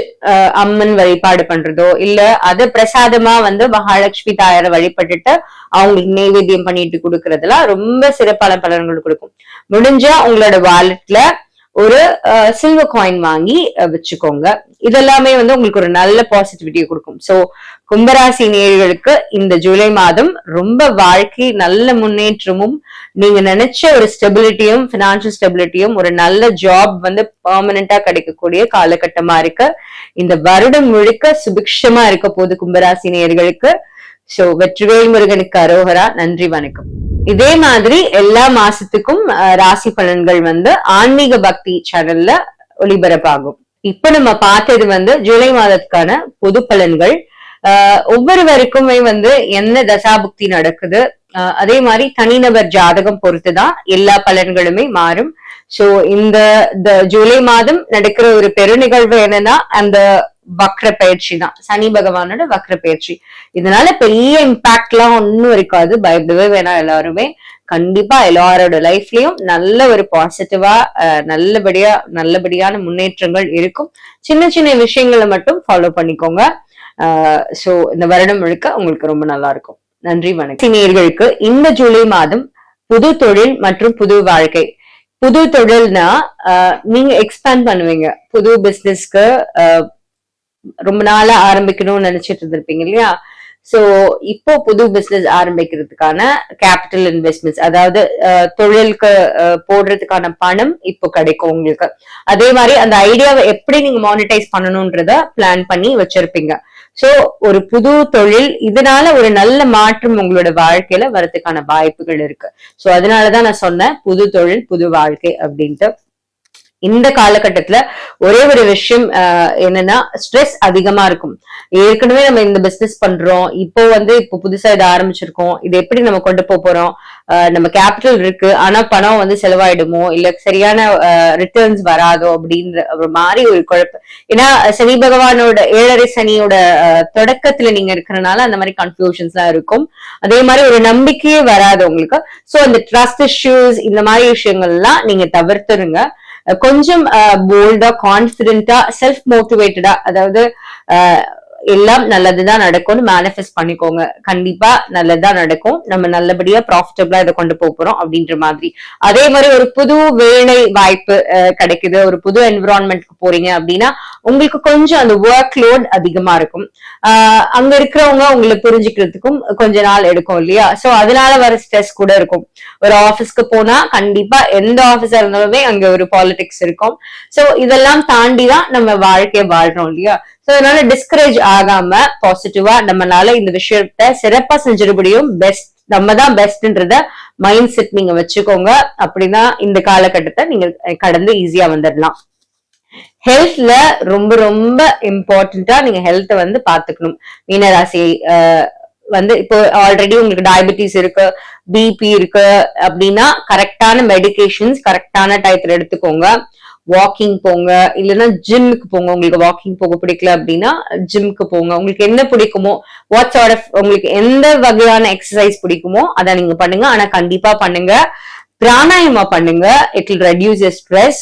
S1: அம்மன் வழிபாடு பண்றதோ இல்ல அத பிரசாதமா வந்து மகாலட்சுமி தாயாரை வழிபட்டுட்டு அவங்களுக்கு நைவேத்தியம் பண்ணிட்டு கொடுக்கறதுலாம் ரொம்ப சிறப்பான பலன்கள் கொடுக்கும். முடிஞ்சா உங்களோட வாலெட்ல ஒரு சில்வர் காயின் வாங்கி வச்சுக்கோங்க. இதெல்லாமே வந்து உங்களுக்கு ஒரு நல்ல பாசிட்டிவிட்டியை கொடுக்கும். சோ கும்பராசி நேயர்களுக்கு இந்த ஜூலை மாதம் ரொம்ப வாழ்க்கை நல்ல முன்னேற்றமும், நீங்க நினைச்ச ஒரு ஸ்டெபிலிட்டியும், பினான்சியல் ஸ்டெபிலிட்டியும், ஒரு நல்ல ஜாப் வந்து பெர்மனண்டா கிடைக்கக்கூடிய காலகட்டமா இருக்கு. இந்த வருடம் முழுக்க சுபிக்ஷமா இருக்க போது கும்பராசி நேயர்களுக்கு. சோ வெற்றிவேல் முருகனுக்கு அரோகரா. நன்றி, வணக்கம். இதே மாதிரி எல்லா மாசத்துக்கும் ராசி பலன்கள் வந்து ஆன்மீக பக்தி சேனல்ல ஒளிபரப்பாகும். இப்ப நம்ம பார்த்தது வந்து ஜூலை மாதத்துக்கான பொது பலன்கள். ஒவ்வொருவருக்குமே வந்து என்ன தசாபுக்தி நடக்குது, அதே மாதிரி தனிநபர் ஜாதகம் பொறுத்துதான் எல்லா பலன்களுமே மாறும். சோ இந்த ஜூலை மாதம் நடக்கிற ஒரு பெரு நிகழ்வு என்னன்னா அந்த வக்ர பயிற்சி தான், சனி பகவானோட வக்ர பயிற்சி. இதனால பெரிய இம்பாக்ட் எல்லாம் ஒன்னும் இருக்காது, பயப்படவே வேணாம். எல்லாருமே கண்டிப்பா எல்லாரோட லைஃப்லயும் நல்ல ஒரு பாசிட்டிவா நல்லபடியான முன்னேற்றங்கள் இருக்கும். சின்ன சின்ன விஷயங்களை மட்டும் ஃபாலோ பண்ணிக்கோங்க. சோ இந்த வருடம் முழுக்க உங்களுக்கு ரொம்ப நல்லா இருக்கும். நன்றி, வணக்கம். நேயர்களுக்கு இந்த ஜூலை மாதம் புது தொழில் மற்றும் புது வாழ்க்கை புது தொழில்னா நீங்க எக்ஸ்பேண்ட் பண்ணுவீங்க. புது பிசினஸ்க்கு ரொம்ப நாளா ஆரம்பிக்கணும்னு நினைச்சிட்டு இருந்திருப்பீங்க இல்லையா? சோ இப்போ புது பிசினஸ் ஆரம்பிக்கிறதுக்கான கேபிட்டல் இன்வெஸ்ட்மெண்ட்ஸ், அதாவது தொழிலுக்கு போடுறதுக்கான பணம் இப்போ கிடைக்கும் உங்களுக்கு. அதே மாதிரி அந்த ஐடியாவை எப்படி நீங்க மானிட்டைஸ் பண்ணணும்ன்றத பிளான் பண்ணி வச்சிருப்பீங்க. சோ ஒரு புது தொழில் இதனால ஒரு நல்ல மாற்றம் உங்களோட வாழ்க்கையில வரதுக்கான வாய்ப்புகள் இருக்கு. சோ அதனாலதான் நான் சொன்னேன் புது தொழில் புது வாழ்க்கை அப்படின்ட்டு. இந்த காலகட்டத்துல ஒரே ஒரு விஷயம் என்னன்னா, ஸ்ட்ரெஸ் அதிகமா இருக்கும். ஏற்கனவே நம்ம இந்த பிசினஸ் பண்றோம், இப்போ புதுசா இதை ஆரம்பிச்சிருக்கோம், இது எப்படி நம்ம கொண்டு போறோம், நம்ம கேபிட்டல் இருக்கு ஆனா பணம் செலவாயிடுமோ, இல்ல சரியான ரிட்டர்ன்ஸ் வராதோ அப்படின்ற ஒரு மாதிரி ஒரு குழப்பம். ஏன்னா சனி பகவானோட 7.5 சனியோட தொடக்கத்துல நீங்க இருக்கிறனால அந்த மாதிரி கன்ஃபியூஷன்ஸ் எல்லாம் இருக்கும். அதே மாதிரி ஒரு நம்பிக்கையே வராது உங்களுக்கு. சோ அந்த ட்ரஸ்ட் இஷ்யூஸ் இந்த மாதிரி விஷயங்கள் எல்லாம் நீங்க தவிர்த்துருங்க. கொஞ்சம் போல்டா, கான்பிடென்டா, செல்ஃப் மோட்டிவேட்டடா, அதாவது எல்லாம் நல்லதுதான் நடக்கும்னு மேனிஃபெஸ்ட் பண்ணிக்கோங்க. கண்டிப்பா நல்லதுதான் நடக்கும், நம்ம நல்லபடியா ப்ராஃபிட்டபிளா இதை கொண்டு போறோம் அப்படின்ற மாதிரி. அதே மாதிரி ஒரு புது வேலை வாய்ப்பு கிடைக்குது, ஒரு புது என்விரான்மெண்ட்க்கு போறீங்க அப்படின்னா உங்களுக்கு கொஞ்சம் அந்த ஒர்க் லோட் அதிகமா இருக்கும். அங்க இருக்கிறவங்க உங்களை புரிஞ்சுக்கிறதுக்கும் கொஞ்ச நாள் எடுக்கும் இல்லையா? சோ அதனால வர ஸ்ட்ரெஸ் கூட இருக்கும். ஒரு ஆபீஸ்க்கு போனா கண்டிப்பா எந்த ஆபீஸா இருந்தாலுமே அங்க ஒரு பாலிடிக்ஸ் இருக்கும். சோ இதெல்லாம் தாண்டிதான் நம்ம வாழ்க்கைய வாழ்றோம் இல்லையா? சோ அதனால டிஸ்கரேஜ் ஆகாம பாசிட்டிவா நம்மளால இந்த விஷயத்த சிறப்பா செஞ்சிட முடியும். பெஸ்ட், நம்ம தான் பெஸ்ட்ன்றத மைண்ட் செட் நீங்க வச்சுக்கோங்க. அப்படிதான் இந்த காலகட்டத்தை நீங்க கடந்து ஈஸியா வந்துடலாம். ஹெல்த்ல ரொம்ப ரொம்ப இம்பார்ட்டன்டா நீங்க ஹெல்த்த பாத்துக்கணும். மீனராசி இப்போ ஆல்ரெடி உங்களுக்கு டயபெட்டிஸ் இருக்கு, பிபி இருக்கு அப்படின்னா கரெக்டான மெடிகேஷன்ஸ் கரெக்டான டயத்துல எடுத்துக்கோங்க. வாக்கிங் போங்க, இல்லைன்னா ஜிம்முக்கு போங்க. உங்களுக்கு வாக்கிங் போக பிடிக்கல அப்படின்னா ஜிம்முக்கு போங்க. உங்களுக்கு என்ன பிடிக்குமோ, வாட் சார்ட் ஆஃப் உங்களுக்கு எந்த வகையான எக்ஸசைஸ் பிடிக்குமோ அதை நீங்க பண்ணுங்க. ஆனா கண்டிப்பா பண்ணுங்க, பிராணாயமா பண்ணுங்க. It will reduce your stress.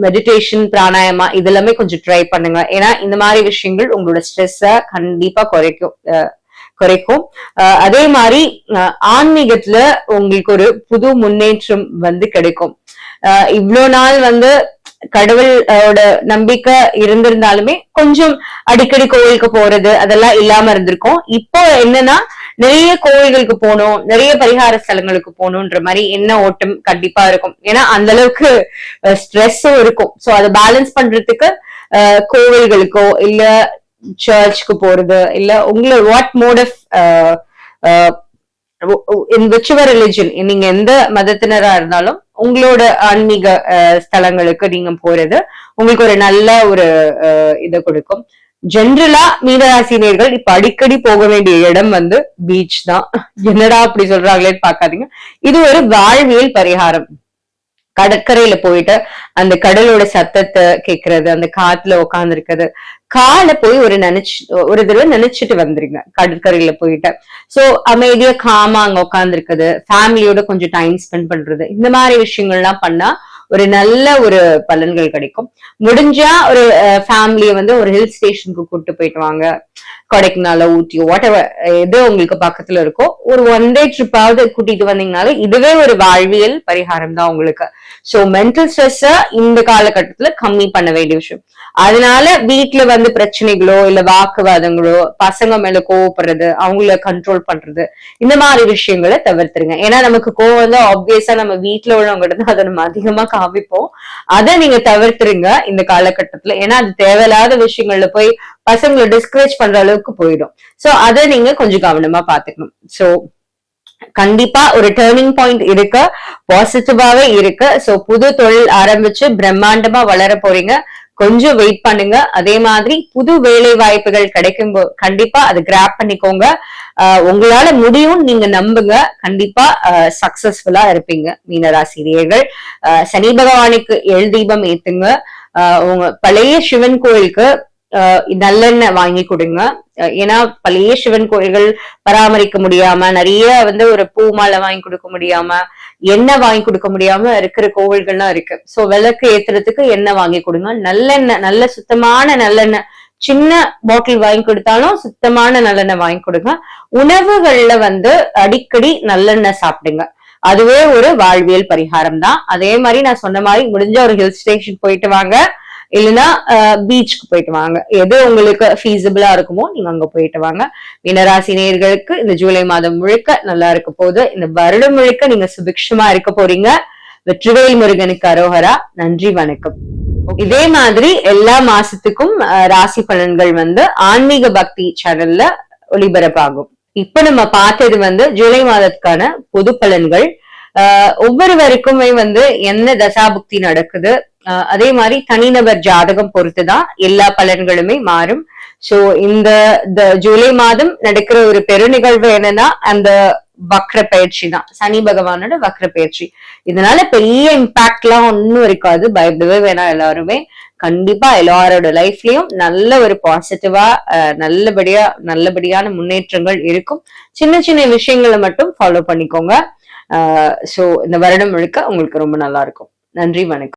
S1: Meditation, pranayama இதெல்லாமே கொஞ்சம் ட்ரை பண்ணுங்க. ஏன்னா இந்த மாதிரி விஷயங்கள் உங்களோட ஸ்ட்ரெஸ்ஸ கண்டிப்பா குறைக்கும். அதே மாதிரி ஆன்மீகத்துல உங்களுக்கு ஒரு புது முன்னேற்றம் கிடைக்கும். இவ்வளவு நாள் கடவுளோட நம்பிக்கை இருந்திருந்தாலுமே கொஞ்சம் அடிக்கடி கோவிலுக்கு போறது அதெல்லாம் இல்லாம இருந்திருக்கும். இப்போ என்னன்னா நிறைய கோவில்களுக்கு போகணும், நிறைய பரிகார ஸ்தலங்களுக்கு போகணும்ன்ற மாதிரி என்ன ஓட்டம் கண்டிப்பா இருக்கும். ஏன்னா அந்த அளவுக்கு ஸ்ட்ரெஸ்ஸும் இருக்கும். சோ அதை பேலன்ஸ் பண்றதுக்கு கோவில்களுக்கோ இல்ல சர்ச்சுக்கு போறது, இல்ல உங்களோட what mode of in whichever religion, நீங்க எந்த மதத்தினரா இருந்தாலும் உங்களோட ஆன்மீக ஸ்தலங்களுக்கு நீங்க போறது உங்களுக்கு ஒரு நல்ல ஒரு இதை கொடுக்கும். ஜென்ரலா மீனராசினியர்கள் இப்ப அடிக்கடி போக வேண்டிய இடம் பீச் தான். என்னடா அப்படி சொல்றாங்களேன்னு பாக்காதீங்க, இது ஒரு வாழ்வியல் பரிகாரம். கடற்கரையில போயிட்டு அந்த கடலோட சத்தத்தை கேட்கறது, அந்த காத்துல உட்கார்ந்து இருக்கிறது, காலை போய் ஒரு தடவை நினைச்சிட்டு வந்துருங்க கடற்கரையில போயிட்டு. சோ அமைதியா காமா அங்க உட்கார்ந்து இருக்குது, ஃபேமிலியோட கொஞ்சம் டைம் ஸ்பெண்ட் பண்றது, இந்த மாதிரி விஷயங்கள்லாம் பண்ணா ஒரு நல்ல ஒரு பலன்கள் கிடைக்கும். முடிஞ்சா ஒரு ஃபேமிலிய ஒரு ஹில் ஸ்டேஷனுக்கு கூப்பிட்டு போயிட்டு வாங்க. கொடைக்கானல, ஊட்டியோ, வாட் எவர் எது உங்களுக்கு பக்கத்துல இருக்கோ ஒரு 1 டே ட்ரிப்பாவது கூட்டிட்டு வந்தீங்கனாலும் இதுவே ஒரு வாழ்வியல் பரிகாரம் தான் உங்களுக்கு. சோ மென்டல் ஸ்ட்ரெஸ் இந்த காலகட்டத்துல கம்மி பண்ண வேண்டிய விஷயம். அதனால வீட்டுல பிரச்சனைகளோ இல்ல வாக்குவாதங்களோ, பசங்க மேல கோவப்படுறது, அவங்கள கண்ட்ரோல் பண்றது, இந்த மாதிரி விஷயங்களை தவிர்த்துருங்க. ஏன்னா நமக்கு கோவம் ஆப்வியஸா நம்ம வீட்டுல உள்ளவங்க அதை நம்ம அதிகமா காமிப்போம். அதை நீங்க தவிர்த்துருங்க இந்த காலகட்டத்துல. ஏன்னா அது தேவையில்லாத விஷயங்கள்ல போய் பசங்களை டிஸ்கரேஜ் பண்ற அளவுக்கு போயிடும். சோ அதை நீங்க கொஞ்சம் கவனமா பாத்துக்கணும். சோ கண்டிப்பா ஒரு டேர்னிங் பாயிண்ட் இருக்கு, பாசிட்டிவாவே இருக்கு. சோ புது தொழில் ஆரம்பிச்சு பிரம்மாண்டமா வளர போறீங்க. கொஞ்சம் வெயிட் பண்ணுங்க. அதே மாதிரி புது வேலை வாய்ப்புகள் கிடைக்கும், கண்டிப்பா அதை கிராப் பண்ணிக்கோங்க. உங்களால முடியும், நீங்க நம்புங்க. கண்டிப்பா சக்சஸ்ஃபுல்லா இருப்பீங்க மீனராசினியர்கள். சனி பகவானுக்கு தீபம் ஏத்துங்க. உங்க பழைய சிவன் கோயிலுக்கு நல்லெண்ணெய் வாங்கி கொடுங்க. ஏன்னா பழைய சிவன் கோயில்கள் பராமரிக்க முடியாம, நிறைய ஒரு பூ மாலை வாங்கி கொடுக்க முடியாம, எண்ணெய் வாங்கி கொடுக்க முடியாம இருக்கிற கோவில்கள்லாம் இருக்கு. சோ விளக்கு ஏத்துறதுக்கு எண்ணெய் வாங்கி கொடுங்க. நல்லெண்ணெய், நல்ல சுத்தமான நல்லெண்ணெய், சின்ன பாட்டில் வாங்கி கொடுத்தாலும் சுத்தமான நல்லெண்ணெய் வாங்கி கொடுங்க. உணவுகள்ல அடிக்கடி நல்லெண்ணெய் சாப்பிடுங்க. அதுவே ஒரு வாழ்வியல் பரிகாரம் தான். அதே மாதிரி நான் சொன்ன மாதிரி முடிஞ்ச ஒரு ஹில் ஸ்டேஷன் போயிட்டு வாங்க, இல்லைன்னா பீச்சுக்கு போயிட்டு வாங்க. எது உங்களுக்கு ஃபீஸிபிளா இருக்குமோ நீங்க அங்க போயிட்டு வாங்க. மீனராசி நேயர்களுக்கு இந்த ஜூலை மாதம் முழுக்க நல்லா இருக்க போகுது. இந்த வருடம் முழுக்க நீங்க சுபிக்ஷமா இருக்க போறீங்க. வெற்றிவேல் முருகனுக்கு அரோகரா. நன்றி, வணக்கம். இதே மாதிரி எல்லா மாசத்துக்கும் ராசி பலன்கள் ஆன்மீக பக்தி சேனல்ல ஒளிபரப்பாகும். இப்ப நம்ம பார்த்தது ஜூலை மாதத்துக்கான பொது பலன்கள். ஒவ்வொருவருக்குமே என்ன தசாபுக்தி நடக்குது, அதே மாதிரி தனிநபர் ஜாதகம் பொறுத்துதான் எல்லா பலன்களுமே மாறும். சோ இந்த ஜூலை மாதம் நடக்கிற ஒரு பெரு நிகழ்வு என்னன்னா அந்த வக்ர பயிற்சி தான், சனி பகவானோட வக்ர பயிற்சி. இதனால பெரிய இம்பாக்ட் எல்லாம் ஒன்னும் இருக்காது, பயப்படவே வேணாம். எல்லாருமே கண்டிப்பா எல்லாரோட லைஃப்லயும் நல்ல ஒரு பாசிட்டிவா நல்லபடியான முன்னேற்றங்கள் இருக்கும். சின்ன சின்ன விஷயங்களை மட்டும் ஃபாலோ பண்ணிக்கோங்க. சோ இந்த வருடம் முழுக்க உங்களுக்கு ரொம்ப நல்லா இருக்கும். நன்றி, வணக்கம்.